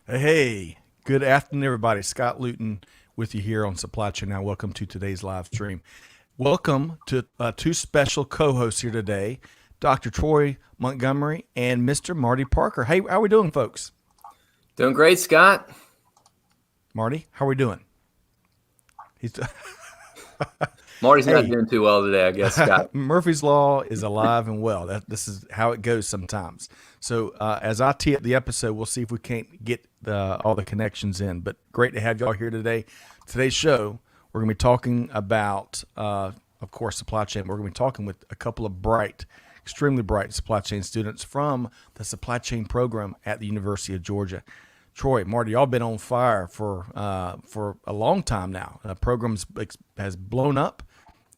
Hey, good afternoon, everybody. Scott Luton with you here on Supply Chain Now. Welcome to today's live stream. Welcome to two special co-hosts here today, Dr. Troy Montgomery and Mr. Marty Parker. Hey, how we doing, folks? Doing great, Scott. Marty, how we doing? He's Marty's not hey. doing too well today, I guess, Scott. Murphy's Law is alive and well. This is how it goes sometimes. So as I tee up the episode, we'll see if we can't get all the connections in. But great to have y'all here today. Today's show, we're going to be talking about, of course, supply chain. We're going to be talking with a couple of extremely bright supply chain students from the supply chain program at the University of Georgia. Troy, Marty, y'all been on fire for a long time now. Program has blown up.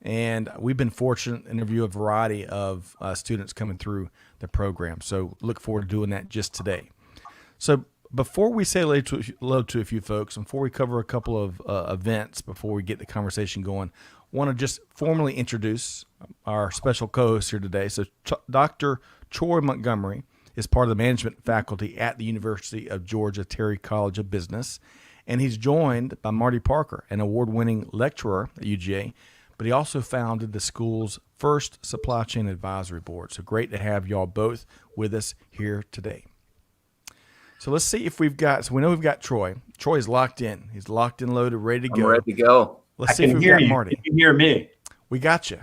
And we've been fortunate to interview a variety of students coming through the program. So look forward to doing that just today. So before we say hello to a few folks, before we cover a couple of events, before we get the conversation going, I want to just formally introduce our special co-host here today. So Dr. Troy Montgomery is part of the management faculty at the University of Georgia Terry College of Business. And he's joined by Marty Parker, an award-winning lecturer at UGA, but he also founded the school's first supply chain advisory board. So great to have y'all both with us here today. So let's see if we know we've got Troy. Troy is locked in. He's locked and loaded, ready to go. I'm ready to go. Let's see if we've got Marty. You can hear me. We got you.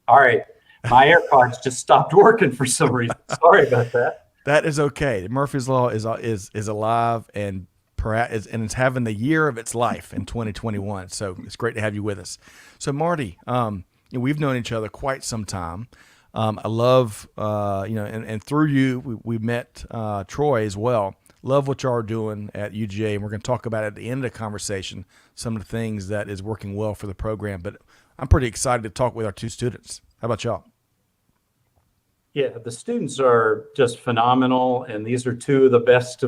All right. My AirPods just stopped working for some reason. Sorry about that. That is okay. Murphy's Law is alive and it's having the year of its life in 2021. So it's great to have you with us. So Marty, we've known each other quite some time. I love, and through you, we met Troy as well. Love what y'all are doing at UGA, and we're going to talk about at the end of the conversation some of the things that is working well for the program. But I'm pretty excited to talk with our two students. How about y'all? Yeah, the students are just phenomenal, and these are two of the best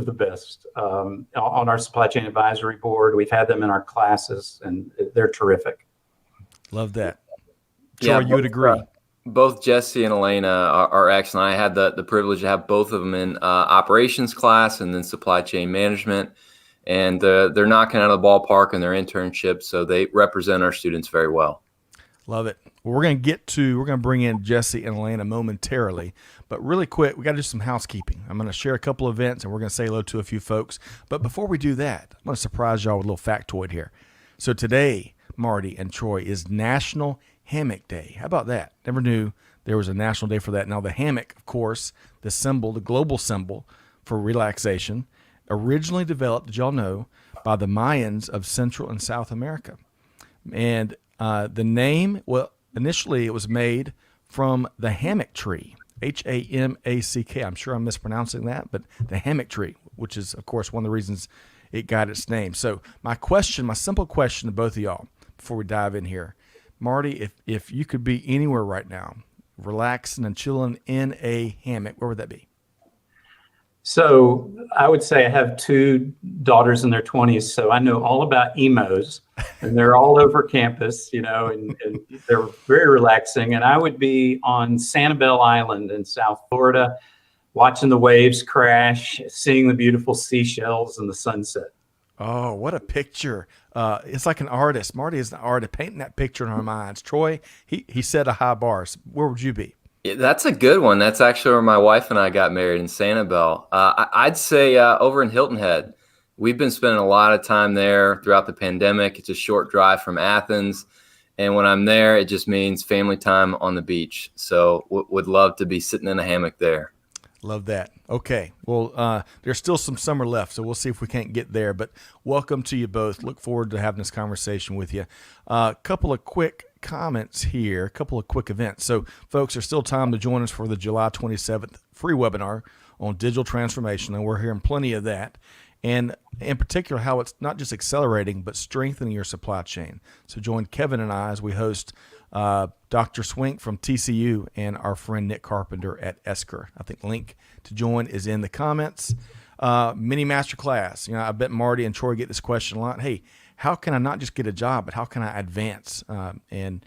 on our supply chain advisory board. We've had them in our classes, and they're terrific. Love that. Troy, you would agree? Both Jesse and Elena are excellent. I had the privilege to have both of them in operations class and then supply chain management, and they're knocking out of the ballpark in their internships, so they represent our students very well. Love it. Well, we're going to bring in Jesse and Elena momentarily, but really quick, we got to do some housekeeping. I'm going to share a couple of events and we're going to say hello to a few folks. But before we do that, I'm going to surprise y'all with a little factoid here. So today, Marty and Troy, is National Hammock Day. How about that? Never knew there was a national day for that. Now the hammock, of course, the global symbol for relaxation, originally developed, did y'all know, by the Mayans of Central and South America. And the name, well, initially it was made from the hammock tree, Hamack. I'm sure I'm mispronouncing that, but the hammock tree, which is, of course, one of the reasons it got its name. So my simple question to both of y'all before we dive in here, Marty, if you could be anywhere right now, relaxing and chilling in a hammock, where would that be? So I would say I have two daughters in their 20s, so I know all about emos, and they're all over campus, and they're very relaxing. And I would be on Sanibel Island in South Florida, watching the waves crash, seeing the beautiful seashells and the sunset. Oh, what a picture. It's like an artist. Marty is an artist painting that picture in our minds. Troy, he set a high bar. Where would you be? Yeah, that's a good one. That's actually where my wife and I got married, in Sanibel. I'd say over in Hilton Head. We've been spending a lot of time there throughout the pandemic. It's a short drive from Athens. And when I'm there, it just means family time on the beach. So would love to be sitting in a hammock there. Love that. Okay. Well, there's still some summer left, so we'll see if we can't get there. But welcome to you both. Look forward to having this conversation with you. A couple of quick comments here, a couple of quick events. So, folks, there's still time to join us for the July 27th free webinar on digital transformation, and we're hearing plenty of that. And in particular, how it's not just accelerating, but strengthening your supply chain. So join Kevin and I as we host Dr. Swink from TCU and our friend Nick Carpenter at Esker. I think the link to join is in the comments. Mini masterclass. I bet Marty and Troy get this question a lot. Hey, how can I not just get a job, but how can I advance and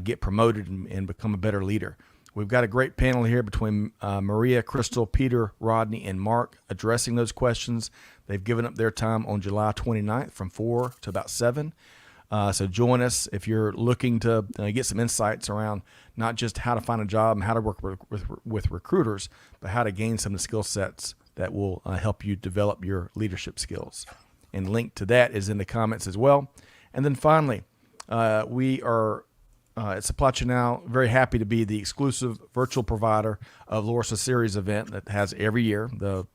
get promoted and become a better leader? We've got a great panel here between Maria, Crystal, Peter, Rodney, and Mark addressing those questions. They've given up their time on July 29th from 4 to about 7. So join us if you're looking to get some insights around not just how to find a job and how to work with recruiters, but how to gain some of the skill sets that will help you develop your leadership skills. And link to that is in the comments as well. And then finally, we are at Supply Chain Now very happy to be the exclusive virtual provider of Lorsa Series event that has every year, the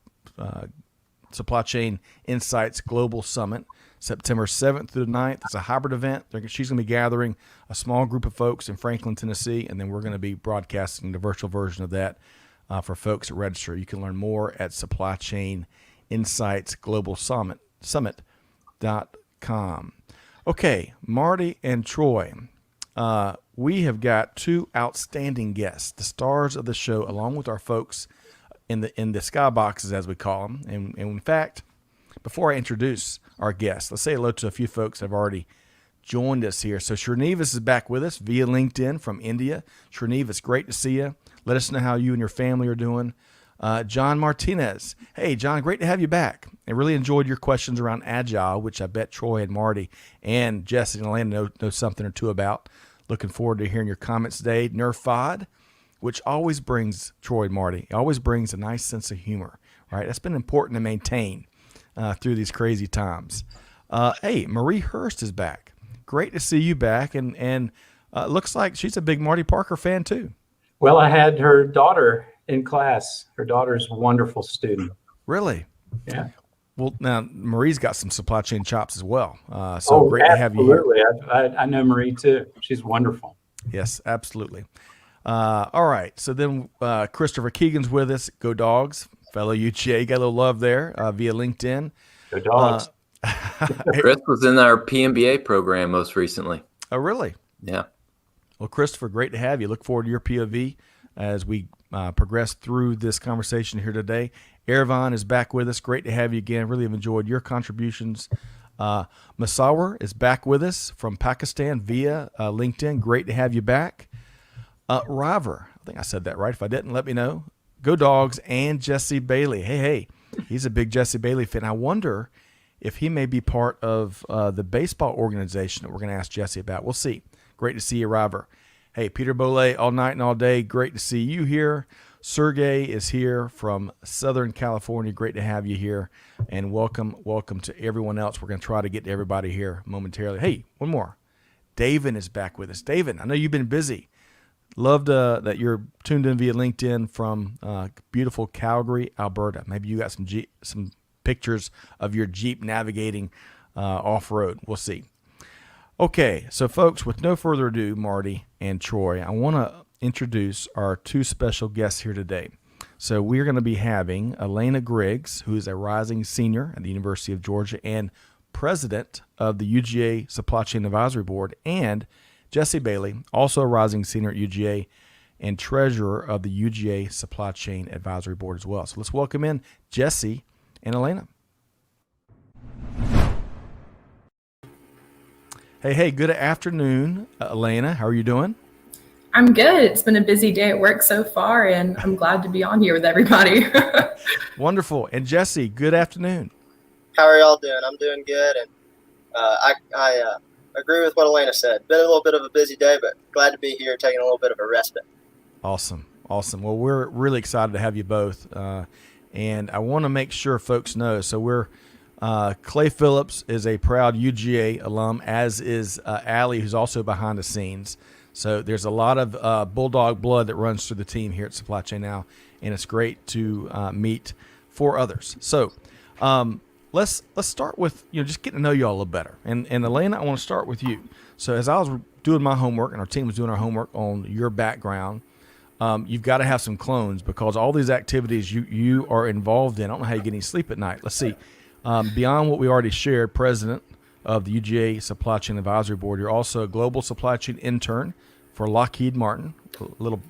Supply Chain Insights Global Summit, September 7th through the 9th. It's a hybrid event. She's going to be gathering a small group of folks in Franklin, Tennessee, and then we're going to be broadcasting the virtual version of that for folks that register. You can learn more at Supply Chain Insights Global Summit.com. Okay, Marty and Troy, we have got two outstanding guests, the stars of the show, along with our folks in the skyboxes, as we call them. And in fact, before I introduce our guests, let's say hello to a few folks that have already joined us here. So Srinivas is back with us via LinkedIn from India. Srinivas, it's great to see you. Let us know how you and your family are doing. John Martinez. Hey, John, great to have you back. I really enjoyed your questions around Agile, which I bet Troy and Marty and Jesse and Elena know something or two about. Looking forward to hearing your comments today. Nerfod, which always brings, Troy and Marty, always brings a nice sense of humor, right? That's been important to maintain through these crazy times. Hey, Marie Hurst is back. Great to see you back. And looks like she's a big Marty Parker fan too. Well, I had her daughter in class. Her daughter's a wonderful student. Really? Yeah. Well, now Marie's got some supply chain chops as well. So great to have you here. Absolutely. I know Marie too. She's wonderful. Yes, absolutely. All right. So then Christopher Keegan's with us. Go Dogs. Fellow UGA. Got a little love there via LinkedIn. Go Dogs. Chris was in our PMBA program most recently. Oh, really? Yeah. Well, Christopher, great to have you. Look forward to your POV as we progress through this conversation here today. Ervan is back with us. Great to have you again. Really have enjoyed your contributions. Masawar is back with us from Pakistan via LinkedIn. Great to have you back. River, I think I said that right. If I didn't, let me know. Go Dogs and Jesse Bailey. Hey, he's a big Jesse Bailey fan. I wonder if he may be part of the baseball organization that we're going to ask Jesse about. We'll see. Great to see you, River. Hey, Peter Boley, all night and all day. Great to see you here. Sergey is here from Southern California. Great to have you here. And welcome to everyone else. We're going to try to get to everybody here momentarily. Hey, one more. David is back with us. David, I know you've been busy. Loved that you're tuned in via LinkedIn from beautiful Calgary, Alberta. Maybe you got some pictures of your Jeep navigating off-road. We'll see. Okay, so folks, with no further ado, Marty and Troy, I want to introduce our two special guests here today. So we're going to be having Elena Griggs, who is a rising senior at the University of Georgia and president of the UGA Supply Chain Advisory Board, and Jesse Bailey, also a rising senior at UGA and treasurer of the UGA Supply Chain Advisory Board as well. So let's welcome in Jesse and Elena. Hey, good afternoon, Elena. How are you doing? I'm good. It's been a busy day at work so far, and I'm glad to be on here with everybody. Wonderful. And Jesse, good afternoon. How are y'all doing? I'm doing good, and I agree with what Elena said. Been a little bit of a busy day, but glad to be here, taking a little bit of a respite. Awesome. Well, we're really excited to have you both, and I want to make sure folks know. So we're Clay Phillips is a proud UGA alum, as is Allie, who's also behind the scenes. So there's a lot of Bulldog blood that runs through the team here at Supply Chain Now, and it's great to meet four others. So let's start with just getting to know you all a little better. And Elena, I want to start with you. So as I was doing my homework and our team was doing our homework on your background, you've got to have some clones because all these activities you are involved in. I don't know how you get any sleep at night. Let's see. Beyond what we already shared, president of the UGA Supply Chain Advisory Board, you're also a global supply chain intern for Lockheed Martin, a little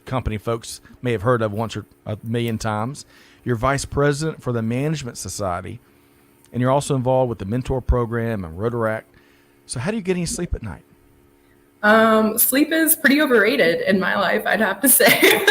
company folks may have heard of once or a million times. You're vice president for the Management Society, and you're also involved with the Mentor Program and Rotaract. So how do you get any sleep at night? Sleep is pretty overrated in my life, I'd have to say.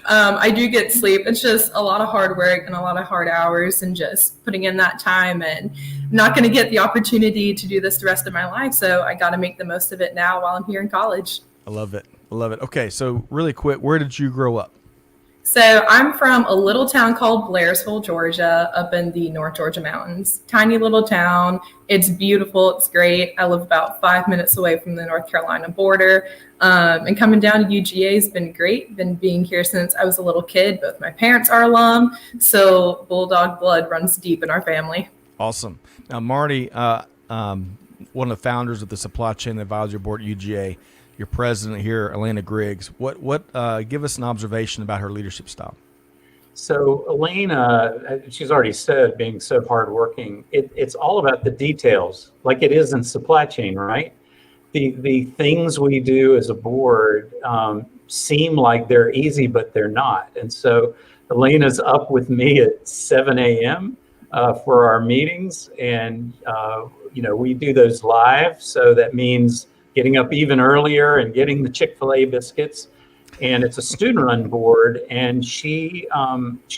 I do get sleep. It's just a lot of hard work and a lot of hard hours and just putting in that time, and I'm not going to get the opportunity to do this the rest of my life. So I got to make the most of it now while I'm here in college. I love it. I love it. Okay, so really quick, where did you grow up? So I'm from a little town called Blairsville, Georgia, up in the North Georgia mountains. Tiny little town. It's beautiful. It's great. I live about 5 minutes away from the North Carolina border. And coming down to UGA has been great. Been being here since I was a little kid. Both my parents are alum, so Bulldog blood runs deep in our family. Awesome. Now, Marty, one of the founders of the Supply Chain Advisory Board at UGA, your president here, Elena Griggs. Give us an observation about her leadership style. So Elena, she's already said, being so hardworking, it's all about the details, like it is in supply chain, right? The things we do as a board seem like they're easy, but they're not. And so Elena's up with me at 7 a.m. For our meetings, and we do those live. So that means getting up even earlier and getting the Chick-Fil-A biscuits. And it's a student-run board, and she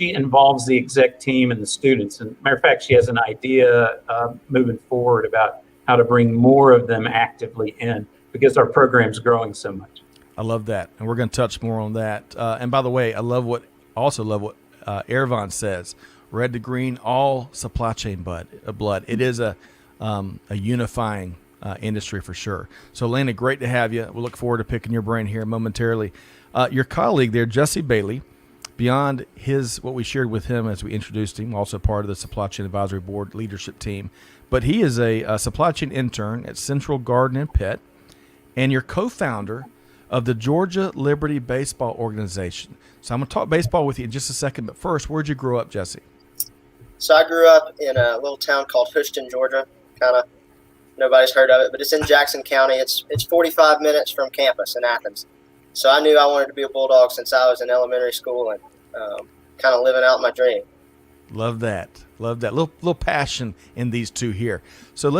involves the exec team and the students. And matter of fact, she has an idea moving forward about how to bring more of them actively in, because our program's growing so much. I love that, and we're going to touch more on that. And by the way, I love what Ervon says: red to green, all supply chain blood. It is a unifying industry for sure. So, Elena, great to have you. We'll look forward to picking your brain here momentarily. Your colleague there, Jesse Bailey, beyond what we shared with him as we introduced him, also part of the Supply Chain Advisory Board leadership team, but he is a supply chain intern at Central Garden and Pet, and you're co-founder of the Georgia Liberty Baseball Organization. So I'm going to talk baseball with you in just a second, but first, where'd you grow up, Jesse? So I grew up in a little town called Houston, Georgia. Kind of nobody's heard of it, but it's in Jackson County. It's 45 minutes from campus in Athens. So I knew I wanted to be a Bulldog since I was in elementary school, and kind of living out my dream. Love that. Little passion in these two here. So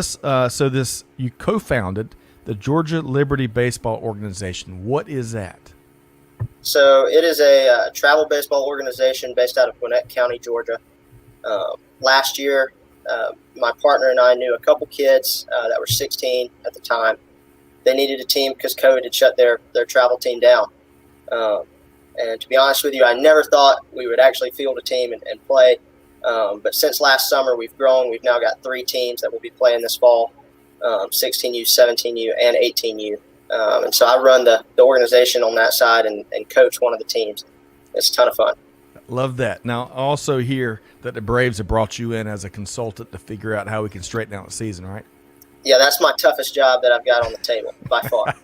you co-founded the Georgia Liberty Baseball Organization. What is that? So it is a travel baseball organization based out of Gwinnett County, Georgia. Last year, my partner and I knew a couple kids that were 16 at the time. They needed a team because COVID had shut their travel team down. And to be honest with you, I never thought we would actually field a team and play. But since last summer, we've grown. We've now got 3 teams that will be playing this fall, 16U, 17U, and 18U. And so I run the organization on that side and coach one of the teams. It's a ton of fun. Love that. Now, also hear that the Braves have brought you in as a consultant to figure out how we can straighten out the season, right? Yeah, that's my toughest job that I've got on the table by far.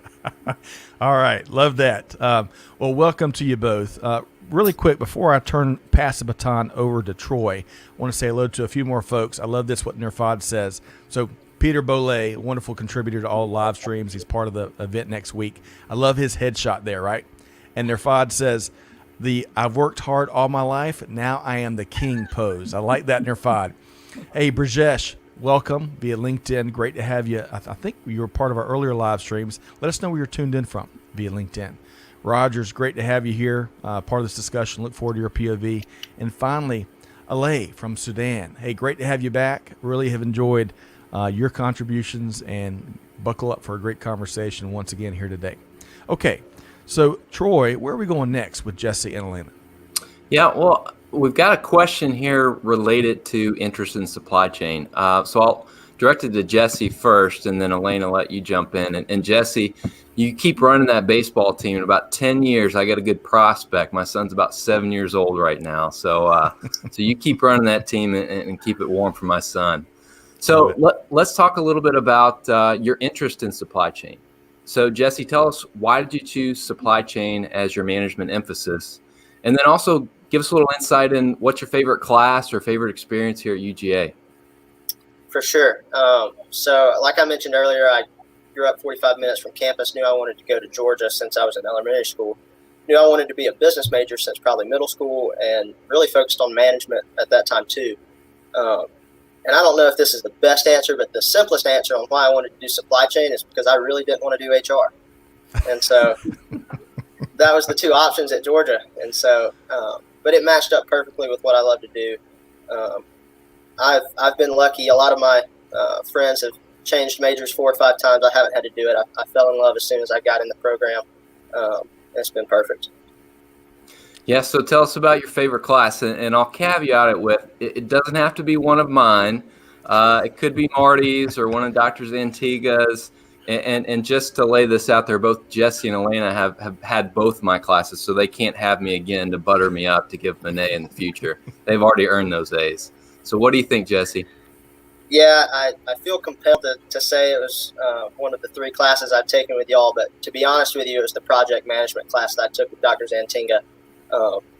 All right. Love that. Well, welcome to you both. Really quick, before I pass the baton over to Troy, I want to say hello to a few more folks. I love this, what Nerfad says. So Peter Bolay, wonderful contributor to all live streams. He's part of the event next week. I love his headshot there, right? And Nerfad says, I've worked hard all my life. Now I am the king pose. I like that, Nerfad. Hey, Brajesh, welcome via LinkedIn. Great to have you. I think you were part of our earlier live streams. Let us know where you're tuned in from via LinkedIn. Rogers, great to have you here, part of this discussion. Look forward to your POV. And finally, Alay from Sudan. Hey, great to have you back. Really have enjoyed your contributions, and buckle up for a great conversation once again here today. Okay, so Troy, where are we going next with Jesse and Elena? Yeah, well, we've got a question here related to interest in supply chain. So I'll direct it to Jesse first, and then Elena, let you jump in. And Jesse, you keep running that baseball team. In about 10 years, I got a good prospect. My son's about 7 years old right now. So so you keep running that team and keep it warm for my son. So let's talk a little bit about your interest in supply chain. So Jesse, tell us, why did you choose supply chain as your management emphasis? And then also give us a little insight in what's your favorite class or favorite experience here at UGA. For sure. So like I mentioned earlier, I grew up 45 minutes from campus, knew I wanted to go to Georgia since I was in elementary school, knew I wanted to be a business major since probably middle school, and really focused on management at that time too. And I don't know if this is the best answer, but the simplest answer on why I wanted to do supply chain is because I really didn't want to do HR. And so that was the two options at Georgia. And so, but it matched up perfectly with what I love to do. I've been lucky. A lot of my friends have changed majors 4 or 5 times. I haven't had to do it. I fell in love as soon as I got in the program. It's been perfect. Yeah, so tell us about your favorite class, and I'll caveat it with, it doesn't have to be one of mine. It could be Marty's or one of Dr. Antigua's. And just to lay this out there, both Jesse and Elena have had both my classes, so they can't have me again to butter me up to give them an A in the future. They've already earned those A's. So what do you think, Jesse? Yeah, I feel compelled to say it was one of the 3 classes I've taken with y'all, but to be honest with you, it was the project management class that I took with Dr. Zantinga.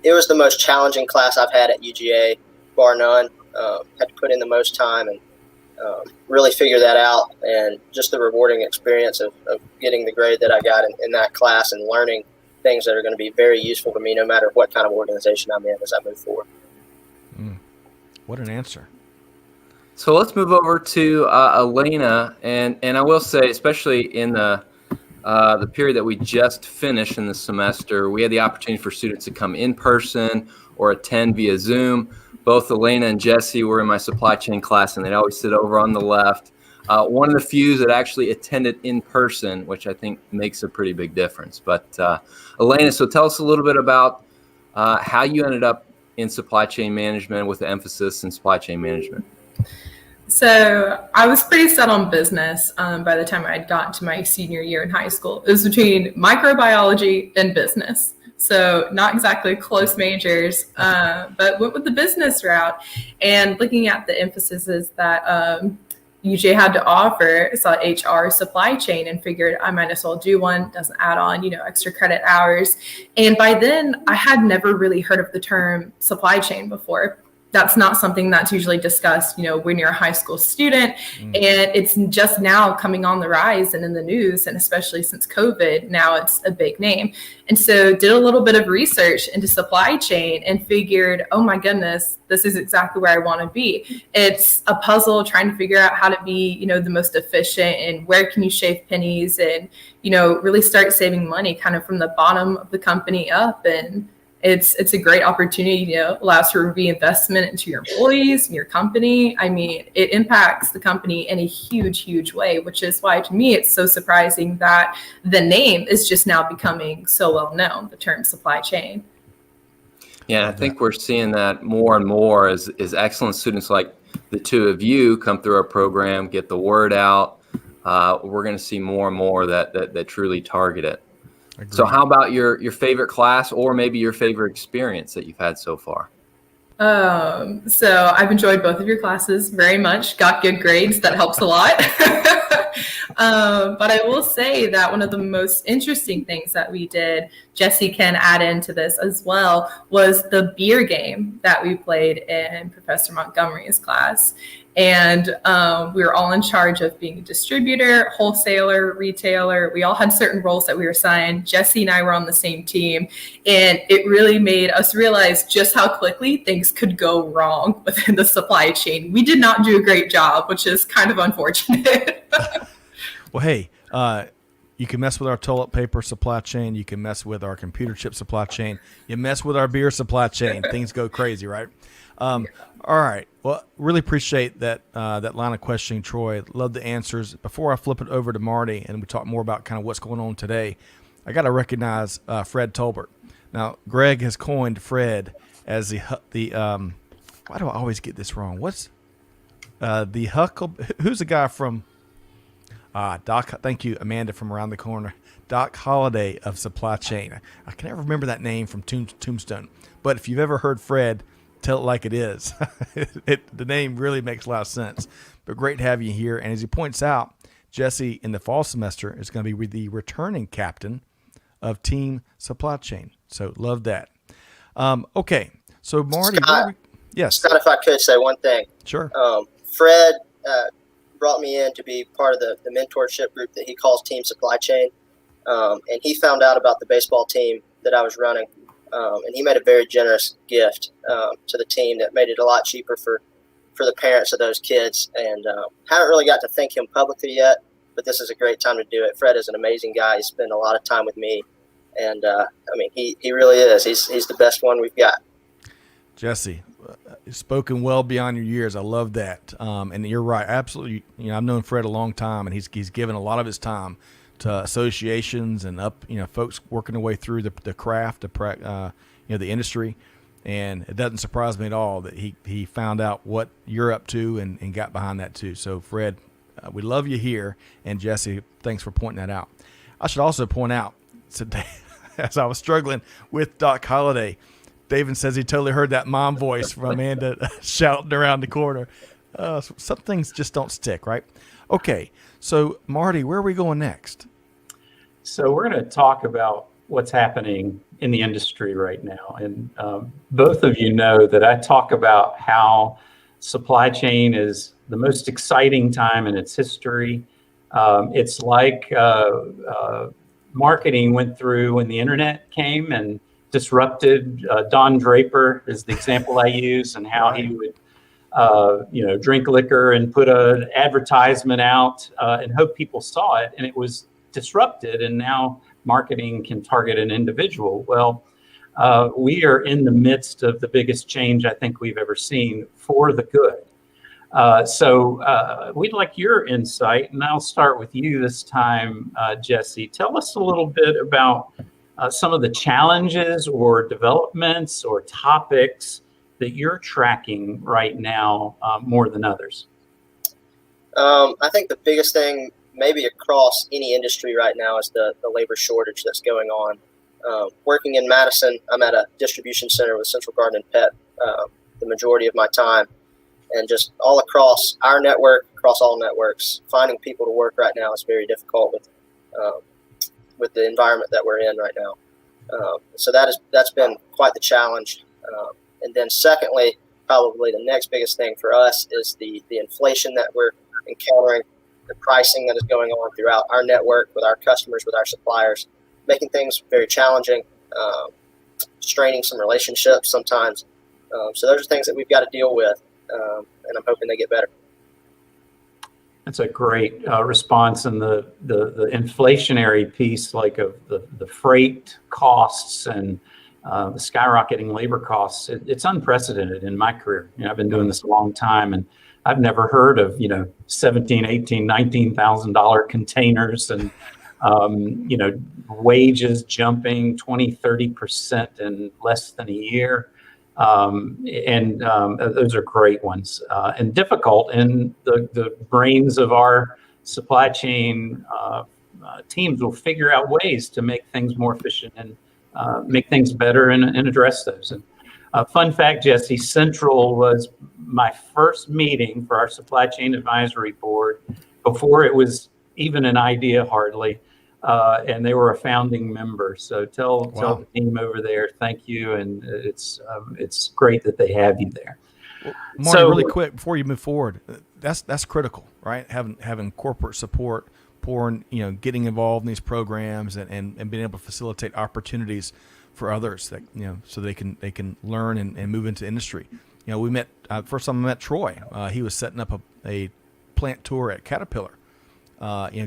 It was the most challenging class I've had at UGA, bar none. Had to put in the most time and really figure that out, and just the rewarding experience of getting the grade that I got in that class and learning things that are going to be very useful to me no matter what kind of organization I'm in as I move forward. What an answer. So let's move over to Elena, and I will say, especially in the period that we just finished in the semester, we had the opportunity for students to come in person or attend via Zoom. Both Elena and Jesse were in my supply chain class, and they'd always sit over on the left. One of the few that actually attended in person, which I think makes a pretty big difference. But Elena, so tell us a little bit about how you ended up in supply chain management with the emphasis in supply chain management. So I was pretty set on business by the time I had gotten to my senior year in high school. It was between microbiology and business. So not exactly close majors, but went with the business route. And looking at the emphases that UJ had to offer, saw HR, supply chain, and figured I might as well do one, doesn't add on, extra credit hours. And by then I had never really heard of the term supply chain before. That's not something that's usually discussed, when you're a high school student. And it's just now coming on the rise and in the news, and especially since COVID, now it's a big name. And so did a little bit of research into supply chain and figured, oh my goodness, this is exactly where I want to be. It's a puzzle trying to figure out how to be, the most efficient, and where can you shave pennies and, really start saving money kind of from the bottom of the company up. And it's a great opportunity, allows for reinvestment into your employees and your company. I mean, it impacts the company in a huge, huge way, which is why to me it's so surprising that the name is just now becoming so well known, the term supply chain. Yeah, I think we're seeing that more and more as excellent students like the two of you come through our program, get the word out. We're going to see more and more that truly target it. Agreed. So how about your favorite class, or maybe your favorite experience that you've had so far? So I've enjoyed both of your classes very much, got good grades. That helps a lot. But I will say that one of the most interesting things that we did, Jesse can add into this as well, was the beer game that we played in Professor Montgomery's class. And we were all in charge of being a distributor, wholesaler, retailer. We all had certain roles that we were assigned. Jesse and I were on the same team. And it really made us realize just how quickly things could go wrong within the supply chain. We did not do a great job, which is kind of unfortunate. Well, hey, you can mess with our toilet paper supply chain. You can mess with our computer chip supply chain. You mess with our beer supply chain. Things go crazy, right? All right. Well, really appreciate that line of questioning, Troy. Love the answers. Before I flip it over to Marty and we talk more about kind of what's going on today, I got to recognize Fred Tolbert. Now, Greg has coined Fred as the why do I always get this wrong? What's the Huckle? Who's the guy from Doc? Thank you, Amanda from around the corner. Doc Holliday of supply chain. I can never remember that name from Tombstone. But if you've ever heard Fred, tell it like it is. The name really makes a lot of sense. But great to have you here. And as he points out, Jesse in the fall semester is going to be the returning captain of Team Supply Chain. So love that. Okay. So Marty, Scott, yes. Scott, if I could say one thing. Sure. Fred brought me in to be part of the mentorship group that he calls Team Supply Chain. And he found out about the baseball team that I was running. And he made a very generous gift to the team that made it a lot cheaper for for the parents of those kids. And haven't really got to thank him publicly yet, but this is a great time to do it. Fred is an amazing guy. He's spent a lot of time with me. And, he really is. He's the best one we've got. Jesse, spoken well beyond your years. I love that. And you're right. Absolutely. I've known Fred a long time, and he's given a lot of his time to associations and folks working their way through the craft, the industry. And it doesn't surprise me at all that he found out what you're up to and got behind that too. So Fred, we love you here. And Jesse, thanks for pointing that out. I should also point out today, as I was struggling with Doc Holliday, David says he totally heard that mom voice from Amanda shouting around the corner. Some things just don't stick, right? Okay, so Marty, where are we going next? So we're going to talk about what's happening in the industry right now. And both of you know that I talk about how supply chain is the most exciting time in its history. It's like marketing went through when the internet came and disrupted. Don Draper is the example I use, and how he would drink liquor and put an advertisement out and hope people saw it, and it was disrupted, and now marketing can target an individual. Well, we are in the midst of the biggest change I think we've ever seen for the good. So we'd like your insight, and I'll start with you this time, Jesse. Tell us a little bit about some of the challenges or developments or topics that you're tracking right now more than others. I think the biggest thing maybe across any industry right now is the labor shortage that's going on. Working in Madison, I'm at a distribution center with Central Garden and Pet the majority of my time. And just all across our network, across all networks, finding people to work right now is very difficult with the environment that we're in right now. So that's been quite the challenge. And then secondly, probably the next biggest thing for us is the inflation that we're encountering, the pricing that is going on throughout our network with our customers, with our suppliers, making things very challenging, straining some relationships sometimes. So those are things that we've got to deal with, and I'm hoping they get better. That's a great response. And the inflationary piece, like of the freight costs and the skyrocketing labor costs, it's unprecedented in my career. I've been doing this a long time, and I've never heard of, $17,000, $18,000, $19,000 containers and, wages jumping 20, 30% in less than a year. Those are great ones and difficult. And the brains of our supply chain teams will figure out ways to make things more efficient and make things better and address those. And fun fact, Jesse, Central was my first meeting for our supply chain advisory board before it was even an idea hardly. And they were a founding member. So tell the team over there, thank you. And it's great that they have you there. Well, Marty, really quick before you move forward, that's critical, right? Having corporate support, getting involved in these programs and being able to facilitate opportunities for others that, so they can learn and move into industry. We met, first time I met Troy, he was setting up a plant tour at Caterpillar.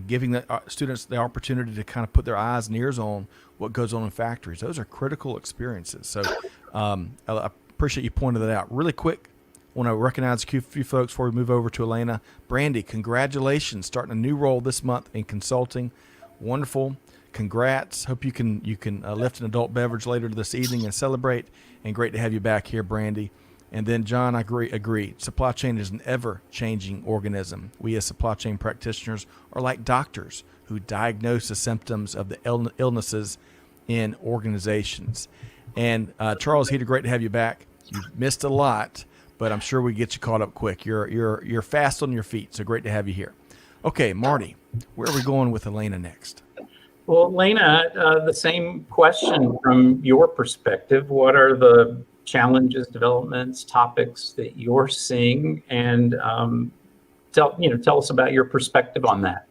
Giving the students the opportunity to kind of put their eyes and ears on what goes on in factories. Those are critical experiences. So I appreciate you pointing that out. Really quick, I want to recognize a few folks before we move over to Elena. Brandy, congratulations, starting a new role this month in consulting. Wonderful. Congrats. Hope you can lift an adult beverage later this evening and celebrate. And great to have you back here, Brandy. And then, John, I agree. Supply chain is an ever-changing organism. We as supply chain practitioners are like doctors who diagnose the symptoms of the illnesses in organizations. And Charles Heater, great to have you back. You've missed a lot, but I'm sure we get you caught up quick. You're fast on your feet, so great to have you here. Okay, Marty, where are we going with Elena next? Well, Elena, the same question from your perspective. What are the challenges, developments, topics that you're seeing, and tell us about your perspective on that.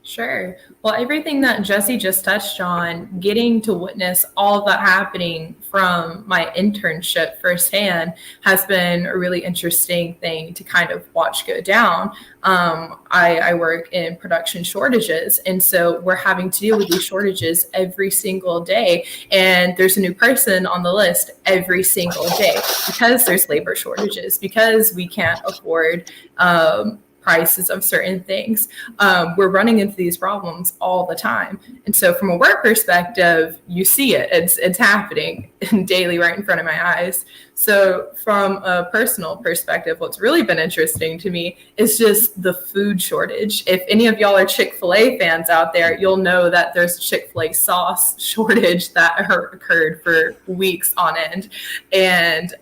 Sure. Well, everything that Jesse just touched on, getting to witness all of that happening from my internship firsthand has been a really interesting thing to kind of watch go down. I work in production shortages, and so we're having to deal with these shortages every single day. And there's a new person on the list every single day because there's labor shortages, because we can't afford prices of certain things. We're running into these problems all the time. And so from a work perspective, you see it. It's happening daily right in front of my eyes. So from a personal perspective, what's really been interesting to me is just the food shortage. If any of y'all are Chick-fil-A fans out there, you'll know that there's a Chick-fil-A sauce shortage that occurred for weeks on end. And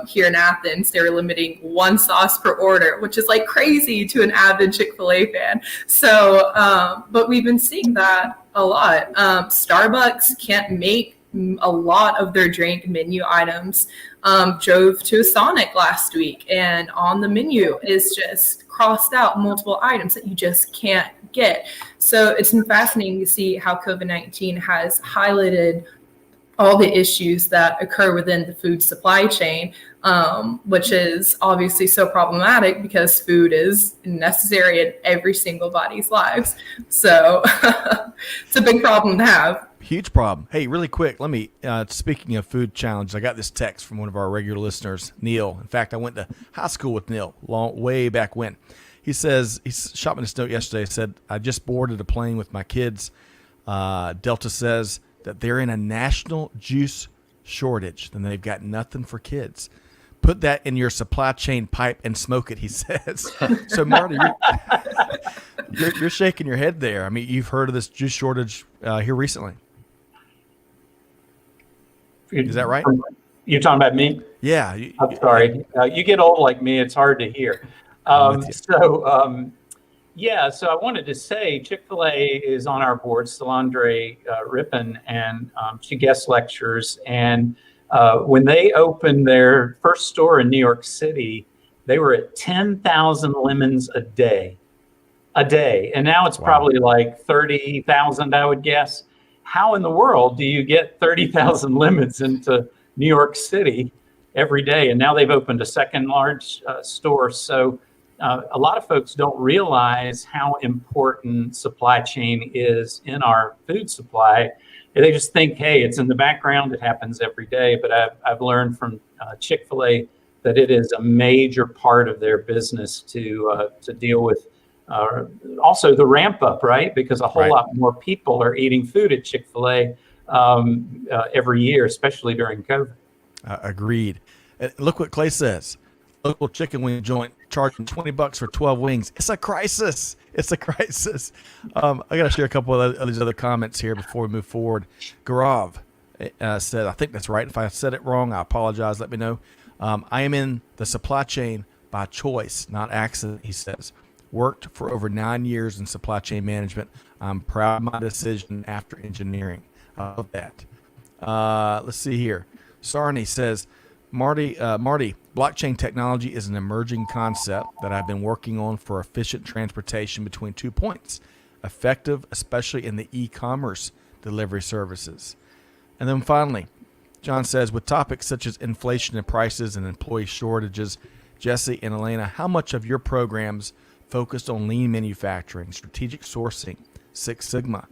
here in Athens, they were limiting one sauce per order, which is like crazy to an avid Chick-fil-A fan. So, but we've been seeing that a lot. Starbucks can't make a lot of their drink menu items. Drove to a Sonic last week, and on the menu is just crossed out multiple items that you just can't get. So it's been fascinating to see how COVID-19 has highlighted all the issues that occur within the food supply chain, which is obviously so problematic because food is necessary in every single body's lives. So it's a big problem to have. Huge problem. Hey, really quick, let me, speaking of food challenge, I got this text from one of our regular listeners, Neil. In fact, I went to high school with Neil way back when. He says, he shot me this note yesterday, said, I just boarded a plane with my kids. Delta says that they're in a national juice shortage, and they've got nothing for kids. Put that in your supply chain pipe and smoke it, he says. So, Marty, you're shaking your head there. I mean, you've heard of this juice shortage here recently. Is that right? You're talking about me? Yeah. I'm sorry. You get old like me, it's hard to hear. So I wanted to say Chick-fil-A is on our board, Solandre Rippon, and she guest lectures. And when they opened their first store in New York City, they were at 10,000 lemons a day. And now it's probably like 30,000, I would guess. How in the world do you get 30,000 lemons into New York City every day? And now they've opened a second large store. So a lot of folks don't realize how important supply chain is in our food supply. They just think, hey, it's in the background. It happens every day. But I've learned from Chick-fil-A that it is a major part of their business to deal with. Also the ramp up, right? Because a whole lot more people are eating food at Chick-fil-A every year, especially during COVID. Agreed. Look what Clay says. Local chicken wing joint charging $20 for 12 wings. It's a crisis. It's a crisis. I got to share a couple of these other comments here before we move forward. Gaurav said, I think that's right. If I said it wrong, I apologize. Let me know. I am in the supply chain by choice, not accident, he says. Worked for over 9 years in supply chain management. I'm proud of my decision after engineering. I love that. Let's see here. Sarni says, Marty, blockchain technology is an emerging concept that I've been working on for efficient transportation between 2 points. Effective, especially in the e-commerce delivery services. And then finally, John says, with topics such as inflation and prices and employee shortages, Jesse and Elena, how much of your programs focused on lean manufacturing, strategic sourcing, Six Sigma,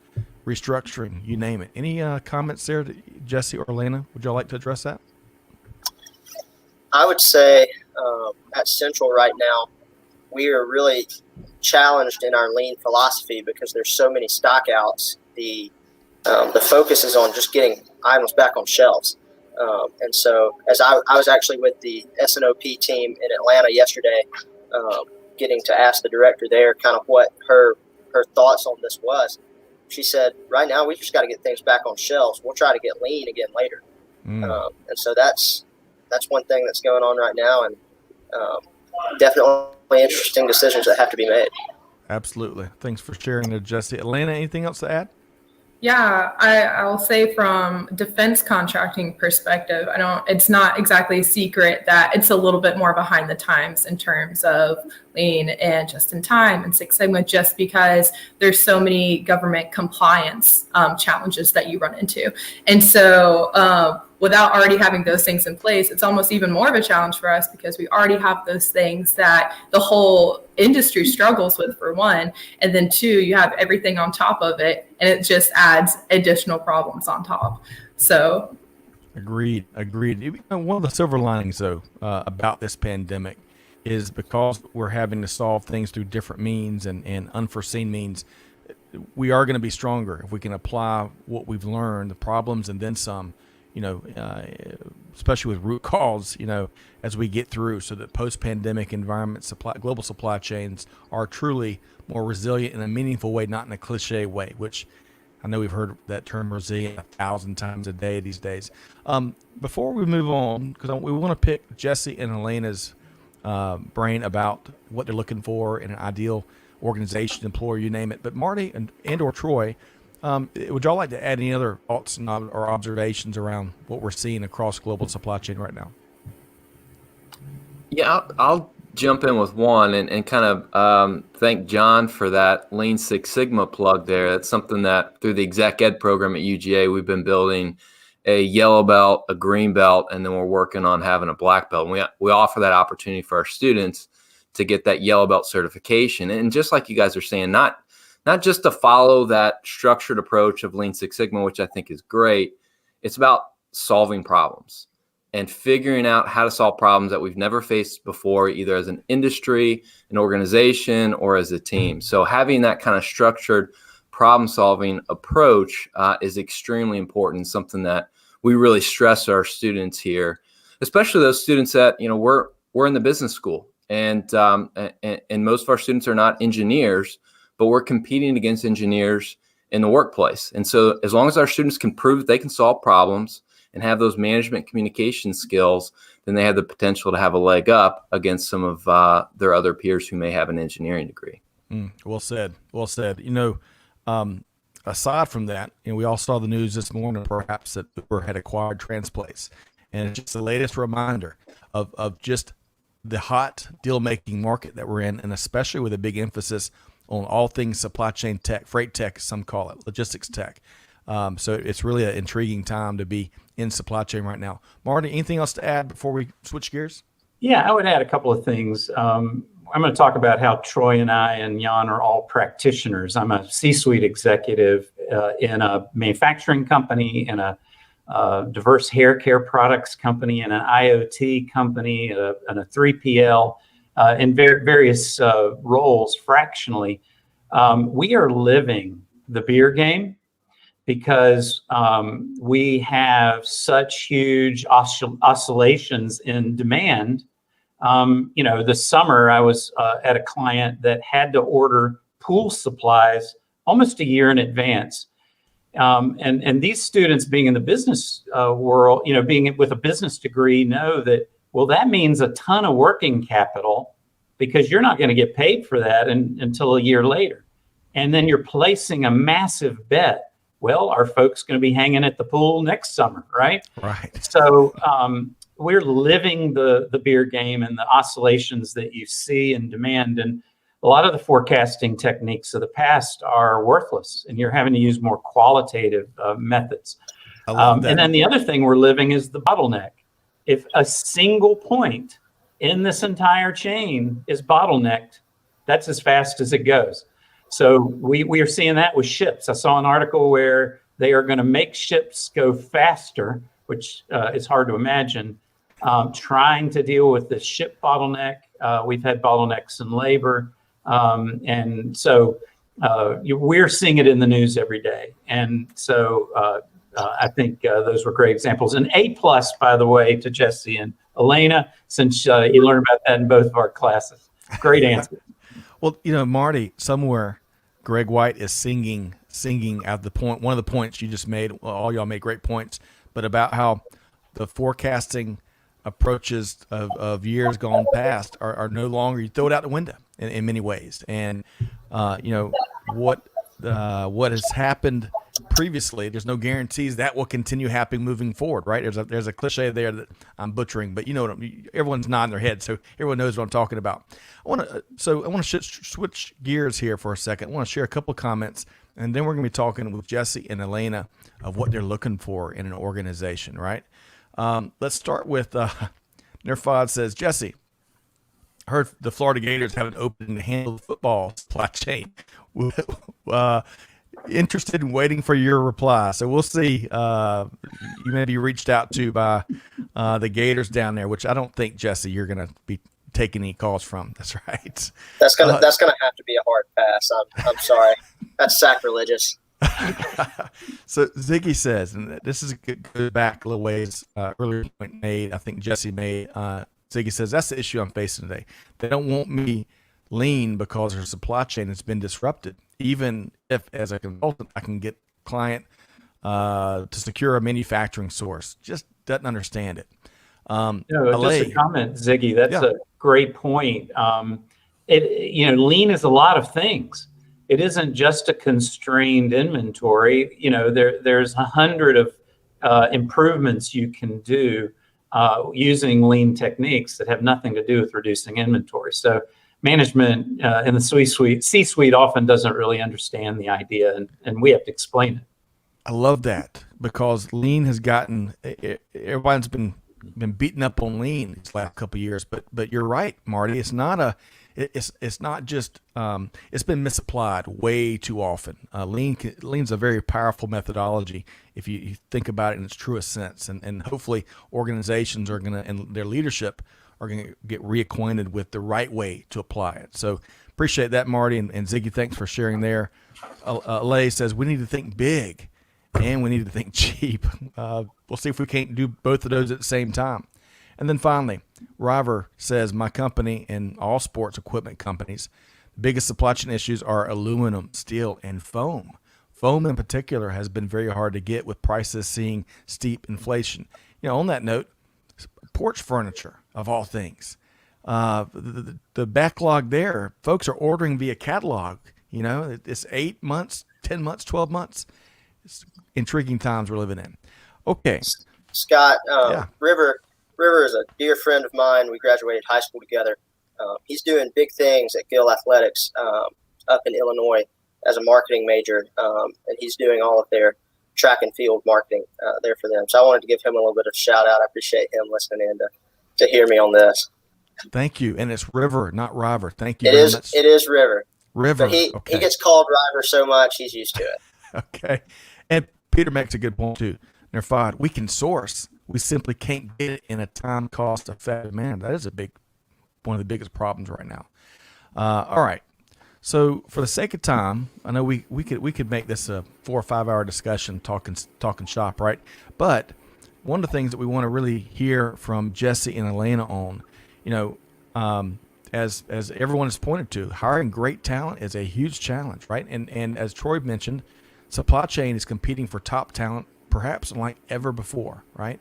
restructuring, you name it? Any comments there, Jesse or Elena? Would y'all like to address that? I would say at Central right now, we are really challenged in our lean philosophy because there's so many stockouts. The focus is on just getting items back on shelves. And so as I was actually with the SNOP team in Atlanta yesterday, getting to ask the director there kind of what her thoughts on this was. She said, right now we just got to get things back on shelves. We'll try to get lean again later. And so that's one thing that's going on right now, and definitely interesting decisions that have to be made. Absolutely. Thanks for sharing there, Jesse. Elena, anything else to add? Yeah, I'll say from defense contracting perspective, it's not exactly a secret that it's a little bit more behind the times in terms of lean and just in time and Six Sigma, just because there's so many government compliance challenges that you run into. And so without already having those things in place, it's almost even more of a challenge for us because we already have those things that the whole industry struggles with, for one. And then two, you have everything on top of it, and it just adds additional problems on top. So Agreed. One of the silver linings, though, about this pandemic is because we're having to solve things through different means and unforeseen means, we are going to be stronger if we can apply what we've learned, the problems, and then some, especially with root cause, as we get through, so that post-pandemic environment, global supply chains are truly more resilient in a meaningful way, not in a cliche way, which I know we've heard that term resilient 1,000 times a day these days. Before we move on, because we want to pick Jesse and Elena's brain about what they're looking for in an ideal organization, employer, you name it. But Marty and or Troy, would y'all like to add any other thoughts or observations around what we're seeing across global supply chain right now? Yeah, I'll jump in with one and kind of thank John for that Lean Six Sigma plug there. That's something that through the exec ed program at UGA, we've been building a yellow belt, a green belt, and then we're working on having a black belt. And we offer that opportunity for our students to get that yellow belt certification. And just like you guys are saying, not just to follow that structured approach of Lean Six Sigma, which I think is great. It's about solving problems and figuring out how to solve problems that we've never faced before, either as an industry, an organization, or as a team. So having that kind of structured problem-solving approach is extremely important, something that we really stress our students here, especially those students that, we're in the business school, and most of our students are not engineers, but we're competing against engineers in the workplace. And so as long as our students can prove that they can solve problems and have those management communication skills, then they have the potential to have a leg up against some of their other peers who may have an engineering degree. Well said. Aside from that, we all saw the news this morning, perhaps, that Uber had acquired Transplace. And it's just the latest reminder of just the hot deal-making market that we're in, and especially with a big emphasis on all things supply chain tech, freight tech, some call it, logistics tech. So it's really an intriguing time to be in supply chain right now. Marty, anything else to add before we switch gears? Yeah, I would add a couple of things. I'm going to talk about how Troy and I and Jan are all practitioners. I'm a C-suite executive in a manufacturing company, in a diverse hair care products company, in an IoT company, and a 3PL, in various roles fractionally. We are living the beer game because we have such huge oscillations in demand. This summer I was at a client that had to order pool supplies almost a year in advance. And these students, being in the business world, being with a business degree, know that, well, that means a ton of working capital because you're not going to get paid for that until a year later. And then you're placing a massive bet. Well, are folks going to be hanging at the pool next summer, right? Right. So we're living the beer game and the oscillations that you see in demand. And a lot of the forecasting techniques of the past are worthless, and you're having to use more qualitative methods. I love that. And then the other thing we're living is the bottleneck. If a single point in this entire chain is bottlenecked, that's as fast as it goes. So we are seeing that with ships. I saw an article where they are going to make ships go faster, which is hard to imagine, trying to deal with the ship bottleneck. We've had bottlenecks in labor. And so we're seeing it in the news every day. And so I think those were great examples. An A+, by the way, to Jesse and Elena, since you learned about that in both of our classes. Great answer. Well, Marty, somewhere Greg White is singing at the point, one of the points you just made. Well, all y'all made great points, but about how the forecasting approaches of years gone past are no longer, you throw it out the window in many ways. And what has happened previously, there's no guarantees that will continue happening moving forward, right? There's a cliche there that I'm butchering, but you know everyone's nodding their head, so everyone knows what I'm talking about. I want to switch gears here for a second. I want to share a couple of comments, and then we're going to be talking with Jesse and Elena of what they're looking for in an organization, right? Let's start with Nerfod says, Jesse, heard the Florida Gators have an opening to handle the football supply chain. Interested in waiting for your reply. So we'll see. You may be reached out to by the Gators down there, which I don't think, Jesse, you're going to be taking any calls from. That's right. That's gonna have to be a hard pass. I'm sorry. That's sacrilegious. So Ziggy says, and this is goes back a little ways, earlier point made, I think Jesse made. Ziggy says, that's the issue I'm facing today. They don't want me lean because their supply chain has been disrupted. Even if, as a consultant, I can get client to secure a manufacturing source, just doesn't understand it. Just a comment, Ziggy. That's a great point. Lean is a lot of things. It isn't just a constrained inventory. There's 100 of improvements you can do using lean techniques that have nothing to do with reducing inventory. So management in the C-suite often doesn't really understand the idea, and we have to explain it. I love that because lean has gotten everyone's been beaten up on lean these last couple of years, but you're right, Marty. It's not just it's been misapplied way too often. Lean's a very powerful methodology if you think about it in its truest sense, and hopefully organizations are gonna and their leadership are going to get reacquainted with the right way to apply it. So appreciate that, Marty, and Ziggy, thanks for sharing there. Lay says, we need to think big and we need to think cheap. We'll see if we can't do both of those at the same time. And then finally, River says, my company and all sports equipment companies, the biggest supply chain issues are aluminum, steel, and foam. Foam in particular has been very hard to get with prices seeing steep inflation. On that note, porch furniture, of all things. The backlog there, folks are ordering via catalog. It's 8 months, 10 months, 12 months. It's intriguing times we're living in. Okay. Scott, River is a dear friend of mine. We graduated high school together. He's doing big things at Gill Athletics up in Illinois as a marketing major, and he's doing all of their track and field marketing there for them. So I wanted to give him a little bit of shout out. I appreciate him listening in to hear me on this. Thank you. And it's River, not River. Thank you. It is River. River. But he gets called River so much he's used to it. Okay. And Peter makes a good point too. Nerfod, we can source. We simply can't get it in a time cost effective manner. That is one of the biggest problems right now. All right. So for the sake of time, I know we could make this a 4 or 5 hour discussion talking shop, right? But one of the things that we want to really hear from Jesse and Elena on, as everyone has pointed to, hiring great talent is a huge challenge, right? And as Troy mentioned, supply chain is competing for top talent perhaps like ever before, right?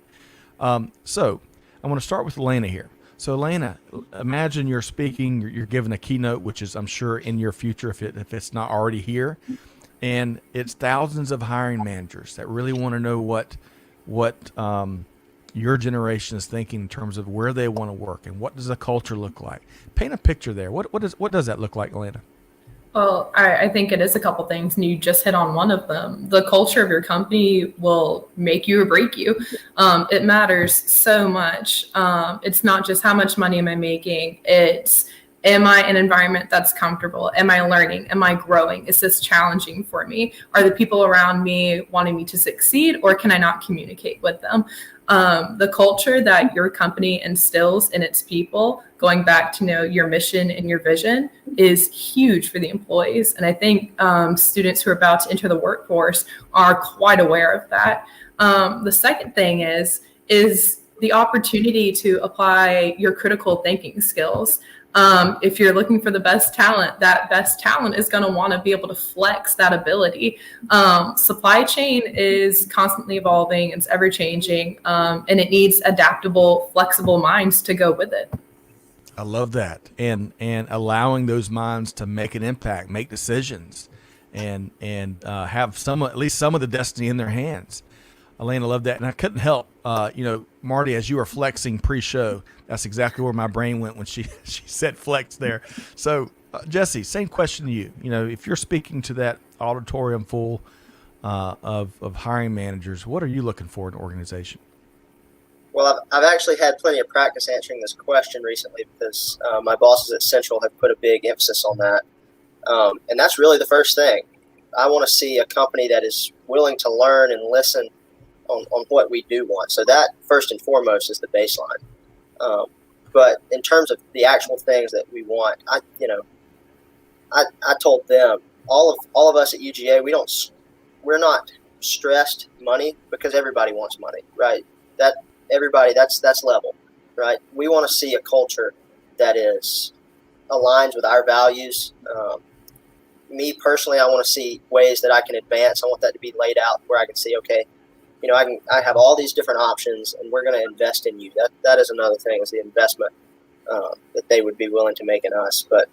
So I want to start with Elena here. So Elena, imagine you're speaking, you're giving a keynote, which is I'm sure in your future if it's not already here, and it's thousands of hiring managers that really want to know what your generation is thinking in terms of where they want to work and what does the culture look like. Paint a picture there. What does that look like, Elena? Well, I think it is a couple things, and you just hit on one of them. The culture of your company will make you or break you. It matters so much. It's not just how much money am I making. It's, am I in an environment that's comfortable? Am I learning? Am I growing? Is this challenging for me? Are the people around me wanting me to succeed, or can I not communicate with them? The culture that your company instills in its people, going back to your mission and your vision, is huge for the employees. And I think students who are about to enter the workforce are quite aware of that. The second thing is the opportunity to apply your critical thinking skills. If you're looking for the best talent, that best talent is going to want to be able to flex that ability. Supply chain is constantly evolving, it's ever changing, and it needs adaptable, flexible minds to go with it. I love that. And allowing those minds to make an impact, make decisions, and have at least some of the destiny in their hands. Elena, love that. And I couldn't help, Marty, as you were flexing pre-show, that's exactly where my brain went when she said flex there. So, Jesse, same question to you. If you're speaking to that auditorium full of hiring managers, what are you looking for in an organization? Well, I've actually had plenty of practice answering this question recently because my bosses at Central have put a big emphasis on that. And that's really the first thing. I want to see a company that is willing to learn and listen on what we do want. So that first and foremost is the baseline. But in terms of the actual things that we want, I told them, all of us at UGA, we're not stressed money because everybody wants money, right? That's level, right? We want to see a culture that aligns with our values. Me personally, I want to see ways that I can advance. I want that to be laid out where I can see, okay, I have all these different options, and we're going to invest in you. That is another thing, is the investment that they would be willing to make in us. But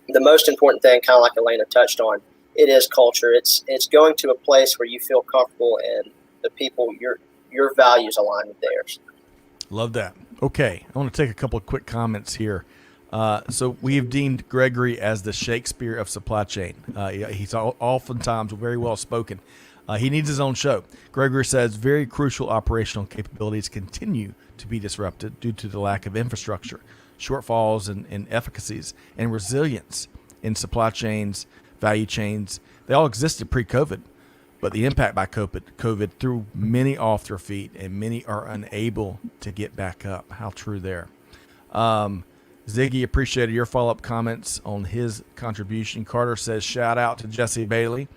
the most important thing, kind of like Elena touched on, it is culture. It's going to a place where you feel comfortable and the people, your values align with theirs. Love that. Okay, I want to take a couple of quick comments here. So we've deemed Gregory as the Shakespeare of supply chain. He's oftentimes very well spoken. He needs his own show. Gregory says very crucial operational capabilities continue to be disrupted due to the lack of infrastructure, shortfalls in efficacies, and resilience in supply chains, value chains. They all existed pre-COVID, but the impact by COVID threw many off their feet, and many are unable to get back up. How true there. Ziggy appreciated your follow-up comments on his contribution. Carter says, shout out to Jesse Bailey.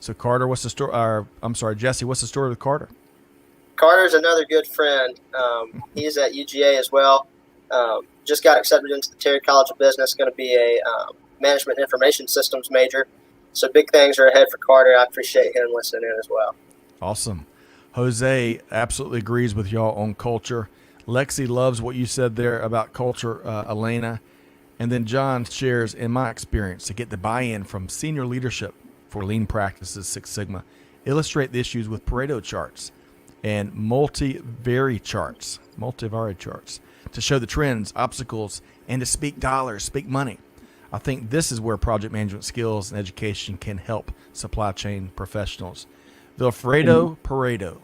So Carter, what's the story? Jesse, what's the story with Carter? Carter's another good friend. He's at UGA as well. Just got accepted into the Terry College of Business, going to be a management information systems major. So big things are ahead for Carter. I appreciate him listening in as well. Awesome. Jose absolutely agrees with y'all on culture. Lexi loves what you said there about culture, Elena. And then John shares, in my experience, to get the buy-in from senior leadership for lean practices, Six Sigma, illustrate the issues with Pareto charts and multivariate charts to show the trends, obstacles, and to speak dollars, speak money. I think this is where project management skills and education can help supply chain professionals. Vilfredo Pareto.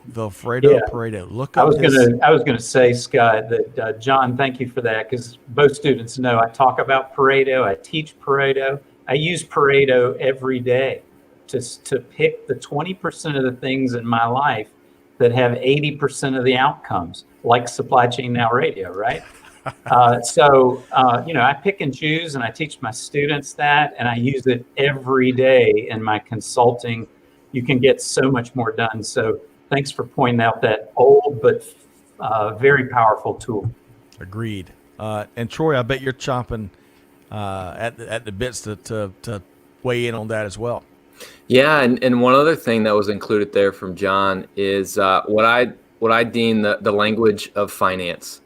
Look up. I was gonna say, Scott, that John, thank you for that, because both students know I talk about Pareto. I teach Pareto. I use Pareto every day to pick the 20% of the things in my life that have 80% of the outcomes, like Supply Chain Now Radio, right? I pick and choose, and I teach my students that, and I use it every day in my consulting. You can get so much more done. So thanks for pointing out that old but very powerful tool. Agreed. And Troy, I bet you're chomping at the bits to weigh in on that as well. Yeah, and one other thing that was included there from John is what I deem the language of finance.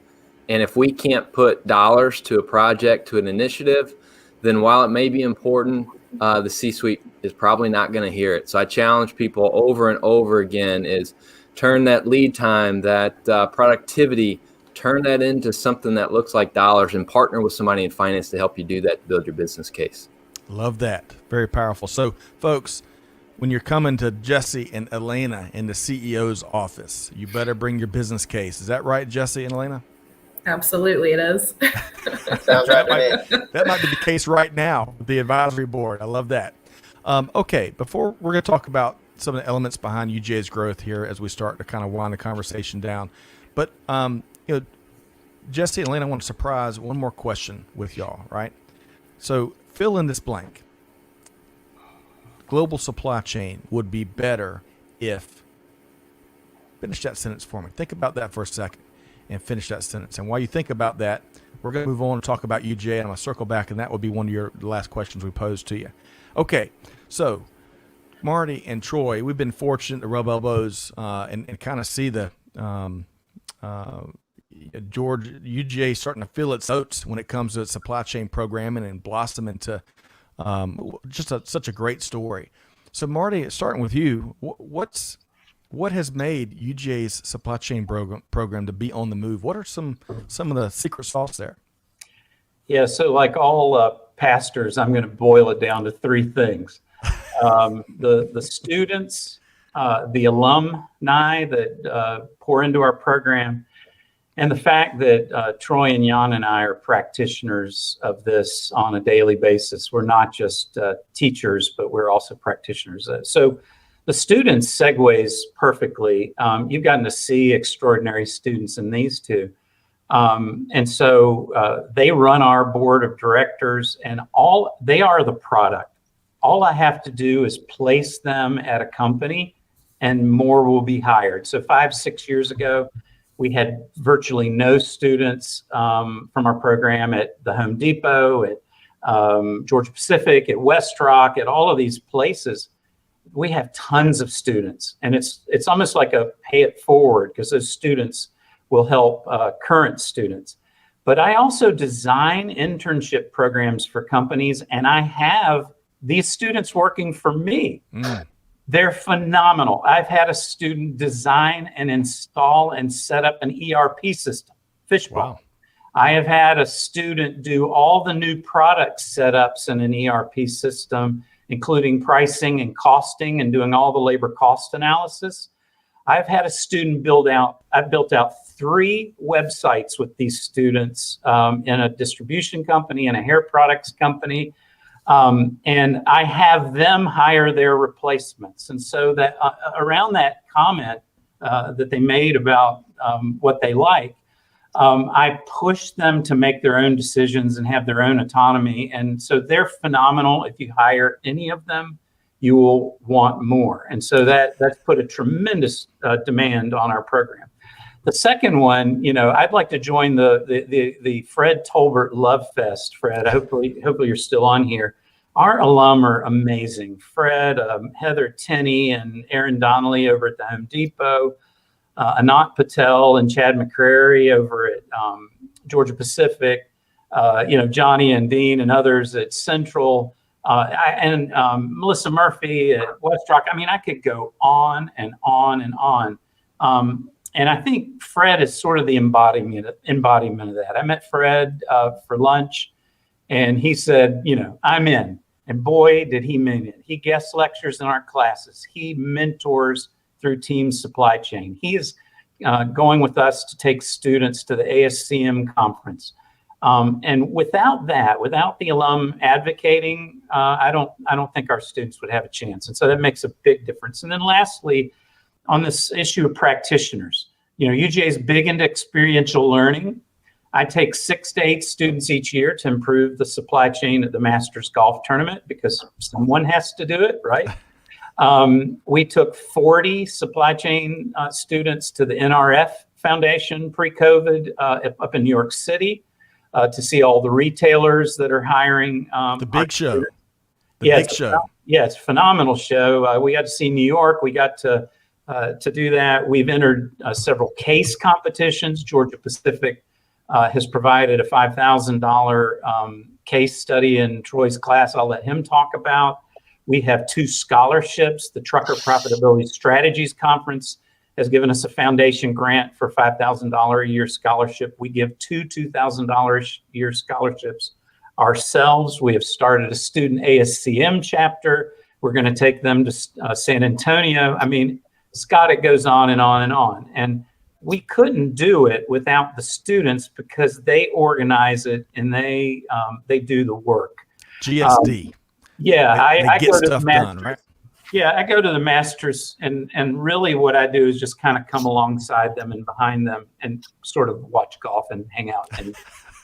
And if we can't put dollars to a project, to an initiative, then while it may be important, the C-suite is probably not going to hear it. So I challenge people over and over again is turn that lead time, that productivity, turn that into something that looks like dollars, and partner with somebody in finance to help you do that, to build your business case. Love that. Very powerful. So, folks, when you're coming to Jesse and Elena in the CEO's office, you better bring your business case. Is that right, Jesse and Elena? Absolutely, it is. Sounds right to me. That might be the case right now with the advisory board. I love that. Okay, before we're going to talk about some of the elements behind UGA's growth here as we start to kind of wind the conversation down. But, Jesse and Elena, I want to surprise one more question with y'all, right? So fill in this blank. Global supply chain would be better if, finish that sentence for me. Think about that for a second and finish that sentence. And while you think about that, we're going to move on and talk about UGA, and I'm going to circle back, and that will be one of the last questions we posed to you. Okay, so Marty and Troy, we've been fortunate to rub elbows and kind of see the UGA starting to feel its oats when it comes to its supply chain programming and blossom into Such a great story. So Marty, starting with you, what has made UGA's supply chain program to be on the move? What are some of the secret sauce there? Yeah, so like all pastors, I'm going to boil it down to three things: the students, the alumni that pour into our program, and the fact that Troy and Jan and I are practitioners of this on a daily basis. We're not just teachers, but we're also practitioners. So the students segues perfectly. You've gotten to see extraordinary students in these two. And so they run our board of directors, and they are the product. All I have to do is place them at a company and more will be hired. So 5-6 years ago, we had virtually no students from our program at the Home Depot, at Georgia Pacific, at West Rock, at all of these places. We have tons of students, and it's almost like a pay it forward, because those students will help current students. But I also design internship programs for companies, and I have these students working for me. They're phenomenal. I've had a student design and install and set up an ERP system, Fishbowl. Wow. I have had a student do all the new product setups in an ERP system, including pricing and costing and doing all the labor cost analysis. I've had a student I've built out 3 websites with these students in a distribution company and a hair products company. And I have them hire their replacements. And so that around that comment that they made about what they like, I push them to make their own decisions and have their own autonomy. And so they're phenomenal. If you hire any of them, you will want more. And so that's put a tremendous demand on our program. The second one, I'd like to join the Fred Tolbert Love Fest. Fred, hopefully you're still on here. Our alum are amazing. Fred, Heather Tenney, and Aaron Donnelly over at the Home Depot, Anant Patel and Chad McCrary over at Georgia Pacific, Johnny and Dean and others at Central, and Melissa Murphy at West Rock. I mean, I could go on and on and on. And I think Fred is sort of the embodiment of that. I met Fred for lunch, and he said, I'm in. And boy, did he mean it. He guest lectures in our classes. He mentors through team supply chain. He is going with us to take students to the ASCM conference. And without the alum advocating, I don't think our students would have a chance. And so that makes a big difference. And then lastly, on this issue of practitioners, UGA is big into experiential learning. I take 6 to 8 students each year to improve the supply chain at the Masters Golf Tournament, because someone has to do it, right? We took 40 supply chain students to the NRF Foundation pre-COVID up in New York City to see all the retailers that are hiring. The big show. Big show. Yeah, it's a phenomenal show. We got to see New York. We got to do that. We've entered several case competitions. Georgia Pacific has provided a $5,000 case study in Troy's class. I'll let him talk about. We have 2 scholarships. The Trucker Profitability Strategies Conference has given us a foundation grant for $5,000 a year scholarship. We give 2 $2,000 a year scholarships ourselves. We have started a student ASCM chapter. We're going to take them to San Antonio. I mean, Scott, it goes on and on and on. And we couldn't do it without the students, because they organize it and they do the work. GSD. I get go to stuff the Masters. done, right? Yeah, I go to the Masters, and really what I do is just kind of come alongside them and behind them and sort of watch golf and hang out and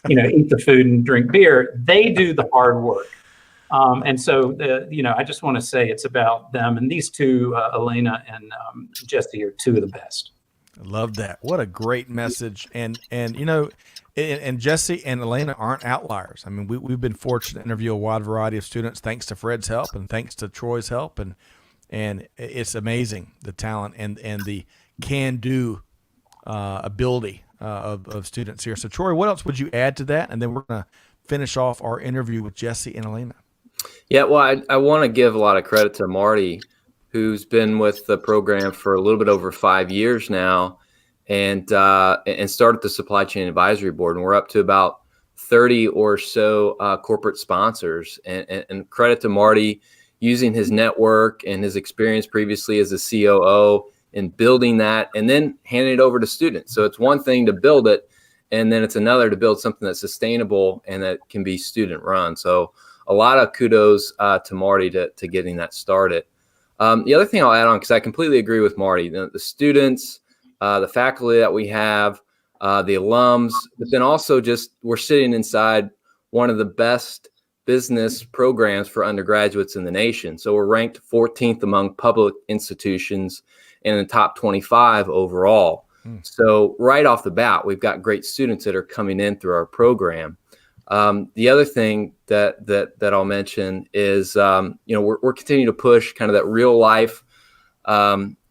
eat the food and drink beer. They do the hard work. And so, I just want to say it's about them. And these two, Elena and Jesse, are 2 of the best. I love that. What a great message. And Jesse and Elena aren't outliers. I mean, we've been fortunate to interview a wide variety of students, thanks to Fred's help and thanks to Troy's help. And it's amazing, the talent and the can-do ability of students here. So, Troy, what else would you add to that? And then we're going to finish off our interview with Jesse and Elena. Yeah, well, I want to give a lot of credit to Marty, who's been with the program for a little bit over 5 years now, and started the Supply Chain Advisory Board. And we're up to about 30 or so corporate sponsors. And credit to Marty using his network and his experience previously as a COO in building that and then handing it over to students. So it's one thing to build it, and then it's another to build something that's sustainable and that can be student run. So a lot of kudos to Marty to getting that started. The other thing I'll add on, because I completely agree with Marty, the students, the faculty that we have, the alums, but then also just we're sitting inside one of the best business programs for undergraduates in the nation. So we're ranked 14th among public institutions and in the top 25 overall. So right off the bat, we've got great students that are coming in through our program. The other thing that I'll mention is, we're continuing to push kind of that real life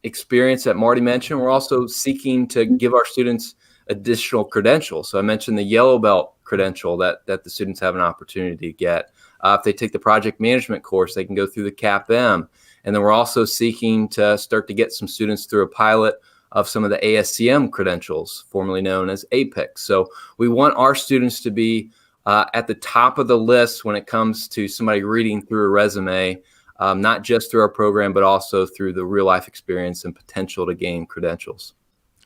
experience that Marty mentioned. We're also seeking to give our students additional credentials. So I mentioned the Yellow Belt credential that the students have an opportunity to get. If they take the project management course, they can go through the CAPM. And then we're also seeking to start to get some students through a pilot of some of the ASCM credentials, formerly known as APEX. So we want our students to be at the top of the list when it comes to somebody reading through a resume, not just through our program, but also through the real life experience and potential to gain credentials.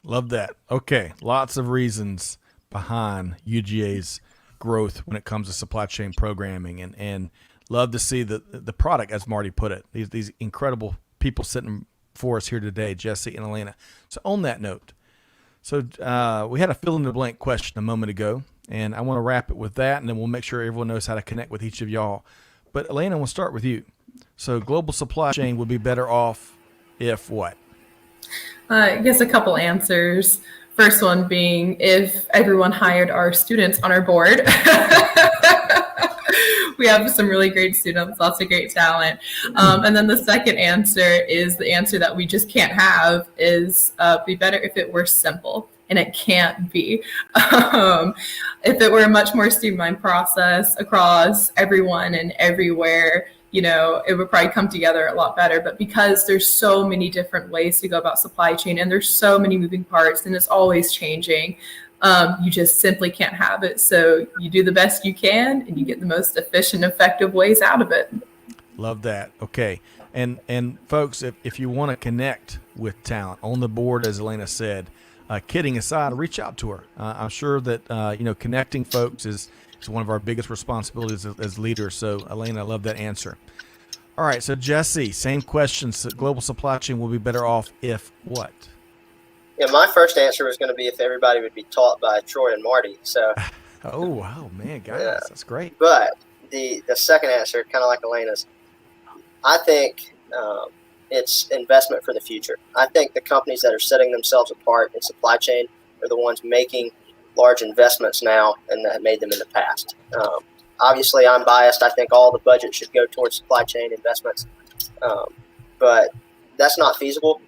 Love that. Okay. Lots of reasons behind UGA's growth when it comes to supply chain programming, and love to see the product, as Marty put it, these incredible people sitting for us here today, Jesse and Elena. So on that note, we had a fill in the blank question a moment ago, and I want to wrap it with that, and then we'll make sure everyone knows how to connect with each of y'all. But Elena, we'll start with you. So global supply chain would be better off if what? I guess a couple answers. First one being if everyone hired our students on our board. We have some really great students, lots of great talent. And then the second answer is the answer that we just can't have is be better if it were simple. And it can't be. If it were a much more streamlined process across everyone and everywhere, it would probably come together a lot better. But because there's so many different ways to go about supply chain and there's so many moving parts and it's always changing, you just simply can't have it. So you do the best you can and you get the most efficient, effective ways out of it. Love that. Okay. And folks, if you want to connect with talent on the board, as Elena said, kidding aside, reach out to her. I'm sure that, connecting folks is one of our biggest responsibilities as leaders. So, Elena, I love that answer. All right. So, Jesse, same question. So global supply chain will be better off if what? Yeah, my first answer was going to be if everybody would be taught by Troy and Marty. So. Oh, wow, man, guys, yeah. That's great. But the second answer, kind of like Elena's, I think it's investment for the future. I think the companies that are setting themselves apart in supply chain are the ones making large investments now and that made them in the past. Obviously, I'm biased. I think all the budget should go towards supply chain investments. But that's not feasible.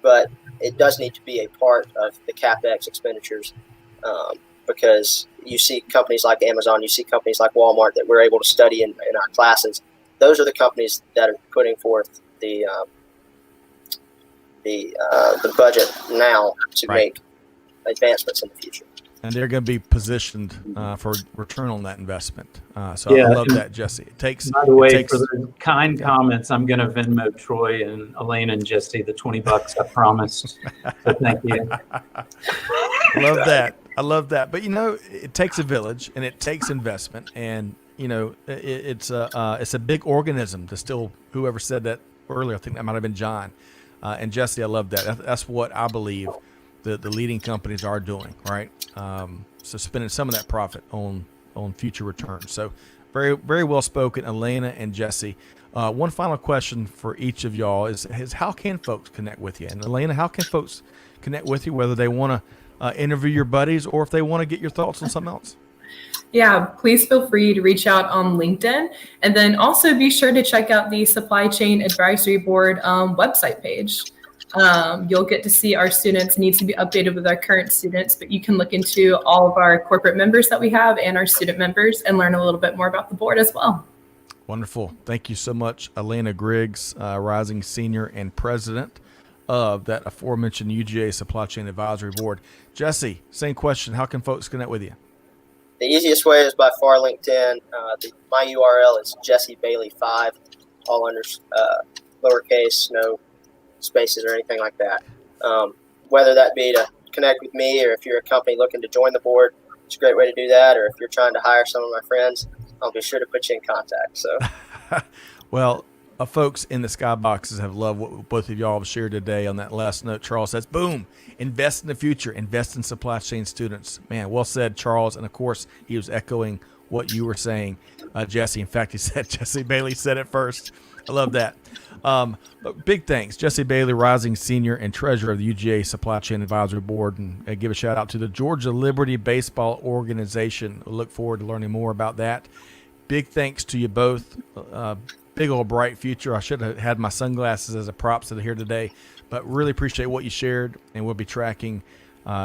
But it does need to be a part of the CapEx expenditures because you see companies like Amazon, you see companies like Walmart that we're able to study in our classes. Those are the companies that are putting forth the budget now to make advancements in the future. And they're going to be positioned for return on that investment. I love that, Jesse. It takes. By the way, for the kind comments, I'm going to Venmo Troy and Elena and Jesse the $20 I promised. So thank you. I love that. But it takes a village and it takes investment, and it's a big organism to still. Whoever said that earlier, I think that might have been John. And Jesse, I love that. That's what I believe the leading companies are doing, right? So spending some of that profit on future returns. So very, very well spoken, Elena and Jesse. One final question for each of y'all is how can folks connect with you? And Elena, how can folks connect with you, whether they want to interview your buddies or if they want to get your thoughts on something else? Yeah, please feel free to reach out on LinkedIn. And then also be sure to check out the Supply Chain Advisory Board website page. You'll get to see our students. It needs to be updated with our current students, but you can look into all of our corporate members that we have and our student members and learn a little bit more about the board as well. Wonderful. Thank you so much, Elena Griggs, rising senior and president of that aforementioned UGA Supply Chain Advisory Board. Jesse, same question. How can folks connect with you? The easiest way is by far LinkedIn. My URL is Jesse Bailey 5, all under lowercase, no spaces or anything like that. Whether that be to connect with me, or if you're a company looking to join the board, it's a great way to do that. Or if you're trying to hire some of my friends, I'll be sure to put you in contact. So, well, folks in the skyboxes have loved what both of y'all have shared today. On that last note, Charles says, boom, invest in the future, invest in supply chain students. Man, well said, Charles. And of course, he was echoing what you were saying, Jesse. In fact, he said, Jesse Bailey said it first. I love that. But big thanks, Jesse Bailey, rising senior and treasurer of the UGA Supply Chain Advisory Board. And give a shout out to the Georgia Liberty Baseball Organization. We look forward to learning more about that. Big thanks to you both. Big old bright future. I should have had my sunglasses as a prop to here today, but really appreciate what you shared, and we'll be tracking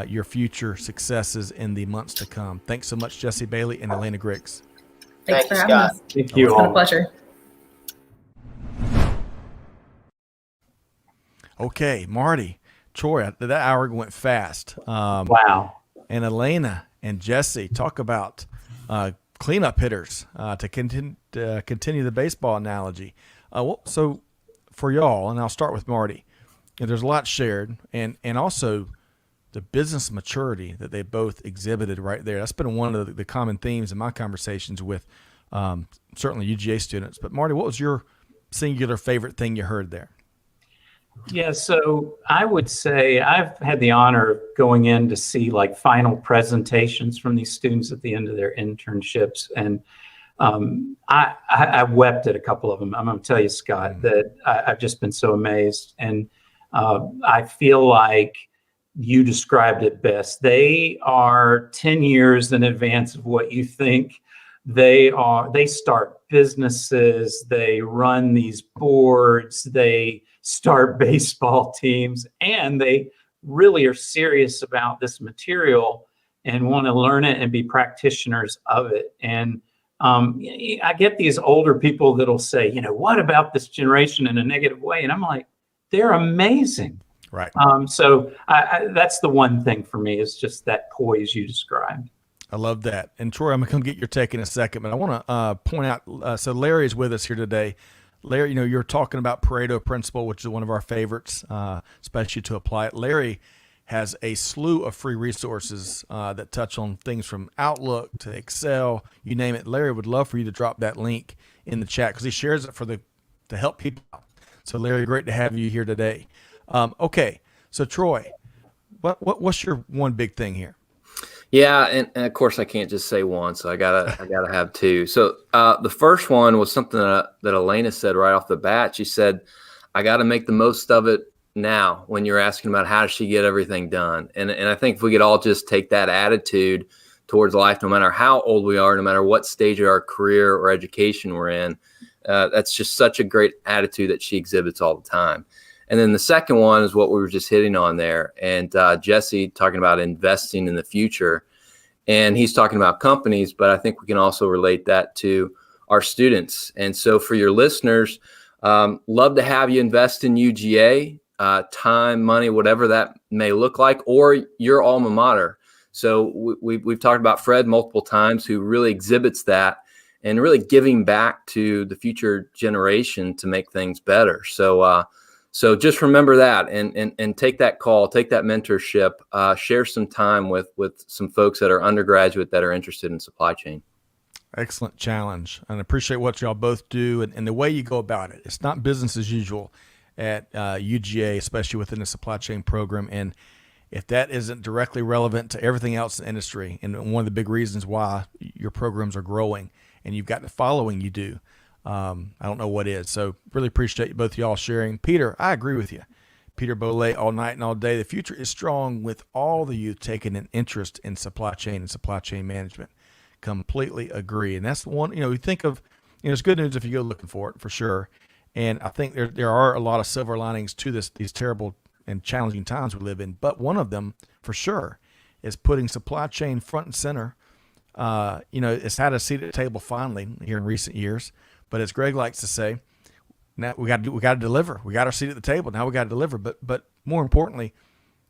your future successes in the months to come. Thanks so much, Jesse Bailey and Elena Griggs. Thanks for having us. Thank you. It's been a pleasure. Okay, Marty, Troy, that hour went fast. Wow. And Elena and Jesse, talk about cleanup hitters to continue the baseball analogy. So for y'all, and I'll start with Marty, there's a lot shared, and also the business maturity that they both exhibited right there. That's been one of the common themes in my conversations with certainly UGA students. But Marty, what was your singular favorite thing you heard there? Yeah, so I would say I've had the honor of going in to see like final presentations from these students at the end of their internships. And I wept at a couple of them. I'm going to tell you, Scott, that I've just been so amazed. And I feel like you described it best. They are 10 years in advance of what you think. They start businesses, they run these boards, they start baseball teams, and they really are serious about this material and want to learn it and be practitioners of it. And I get these older people that'll say, what about this generation in a negative way? And I'm like, they're amazing. Right. So that's the one thing for me is just that poise you described. I love that. And Troy, I'm going to come get your take in a second, but I want to point out, so Larry is with us here today. Larry, you're talking about Pareto principle, which is one of our favorites, especially to apply it. Larry has a slew of free resources that touch on things from Outlook to Excel, you name it. Larry would love for you to drop that link in the chat because he shares it to help people out. So Larry, great to have you here today. Okay, so Troy, what's your one big thing here? Yeah, and of course I can't just say one, so I gotta have two. So the first one was something that Elena said right off the bat. She said, "I got to make the most of it now." When you're asking about how does she get everything done, and I think if we could all just take that attitude towards life, no matter how old we are, no matter what stage of our career or education we're in, that's just such a great attitude that she exhibits all the time. And then the second one is what we were just hitting on there. And Jesse talking about investing in the future. And he's talking about companies, but I think we can also relate that to our students. And so for your listeners, love to have you invest in UGA, time, money, whatever that may look like, or your alma mater. So we've talked about Fred multiple times, who really exhibits that and really giving back to the future generation to make things better. So just remember that and take that call, take that mentorship, share some time with some folks that are undergraduate that are interested in supply chain. Excellent challenge. And I appreciate what y'all both do and the way you go about it. It's not business as usual at UGA, especially within the supply chain program. And if that isn't directly relevant to everything else in the industry, and one of the big reasons why your programs are growing and you've got the following you do, I don't know what is. So really appreciate both of y'all sharing. Peter, I agree with you. Peter Bolay, all night and all day. The future is strong with all the youth taking an interest in supply chain and supply chain management. Completely agree. And that's the one, you think of, it's good news if you go looking for it, for sure. And I think there are a lot of silver linings to these terrible and challenging times we live in. But one of them, for sure, is putting supply chain front and center it's had a seat at the table finally here in recent years. But as Greg likes to say, now we got to deliver. We got our seat at the table. Now we got to deliver. But more importantly,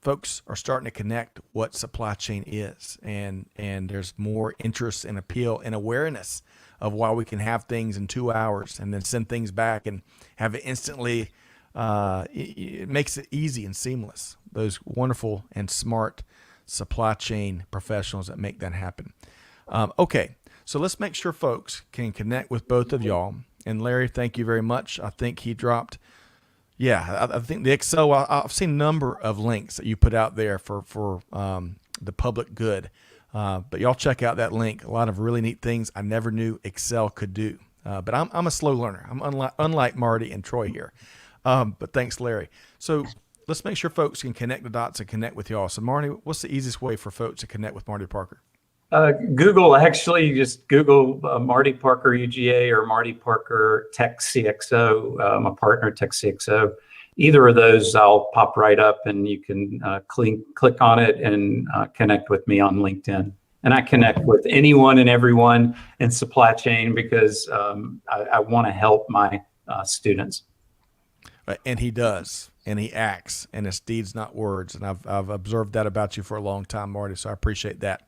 folks are starting to connect what supply chain is, and there's more interest and appeal and awareness of why we can have things in 2 hours and then send things back and have it instantly. It makes it easy and seamless. Those wonderful and smart supply chain professionals that make that happen. Okay, so let's make sure folks can connect with both of y'all. And Larry, thank you very much. I think he dropped. Yeah, I think the Excel. I've seen a number of links that you put out there for the public good. But y'all check out that link. A lot of really neat things I never knew Excel could do. But I'm a slow learner. I'm unlike Marty and Troy here. But thanks, Larry. So let's make sure folks can connect the dots and connect with y'all. So Marty, what's the easiest way for folks to connect with Marty Parker? Google, actually, just Google Marty Parker UGA or Marty Parker Tech CXO, my partner Tech CXO. Either of those, I'll pop right up, and you can click on it and connect with me on LinkedIn. And I connect with anyone and everyone in supply chain because I want to help my students. And he does, and he acts, and it's deeds, not words. And I've observed that about you for a long time, Marty. So I appreciate that.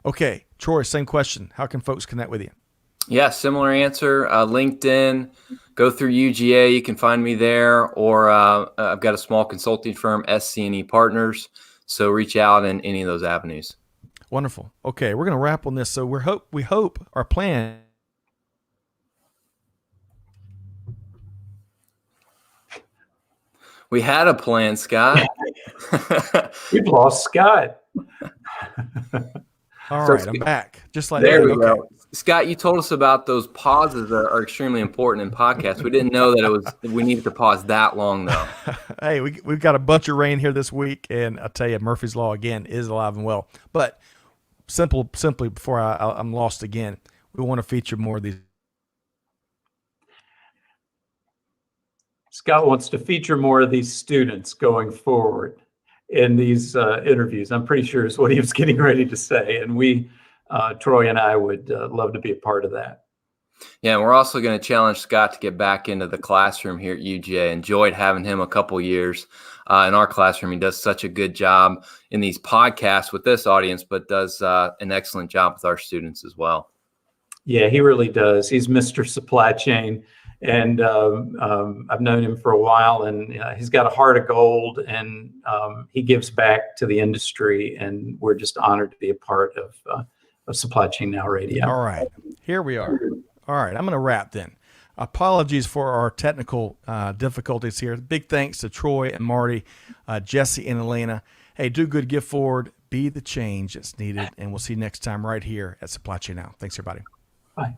Okay, Troy, same question. How can folks connect with you? Yeah, similar answer. LinkedIn, go through UGA. You can find me there, or I've got a small consulting firm, SCN Partners. So reach out in any of those avenues. Wonderful. Okay, we're going to wrap on this. So we hope our plan. We had a plan, Scott. We've lost Scott. All right, I'm back. Just like there that. We go. Scott, you told us about those pauses that are extremely important in podcasts. We didn't know that we needed to pause that long, though. Hey, we've got a bunch of rain here this week, and I tell you, Murphy's Law again is alive and well. But simply before I'm lost again, we want to feature more of these. Scott wants to feature more of these students going forward in these interviews. I'm pretty sure is what he was getting ready to say. And we, Troy and I would love to be a part of that. Yeah, and we're also going to challenge Scott to get back into the classroom here at UGA. Enjoyed having him a couple years in our classroom. He does such a good job in these podcasts with this audience, but does an excellent job with our students as well. Yeah, he really does. He's Mr. Supply Chain. And I've known him for a while, and he's got a heart of gold, and he gives back to the industry, and we're just honored to be a part of Supply Chain Now Radio. All right, here we are. All right, I'm going to wrap then. Apologies for our technical difficulties here. Big thanks to Troy and Marty, Jesse and Elena. Hey, do good, give forward, be the change that's needed, and we'll see you next time right here at Supply Chain Now. Thanks, everybody. Bye.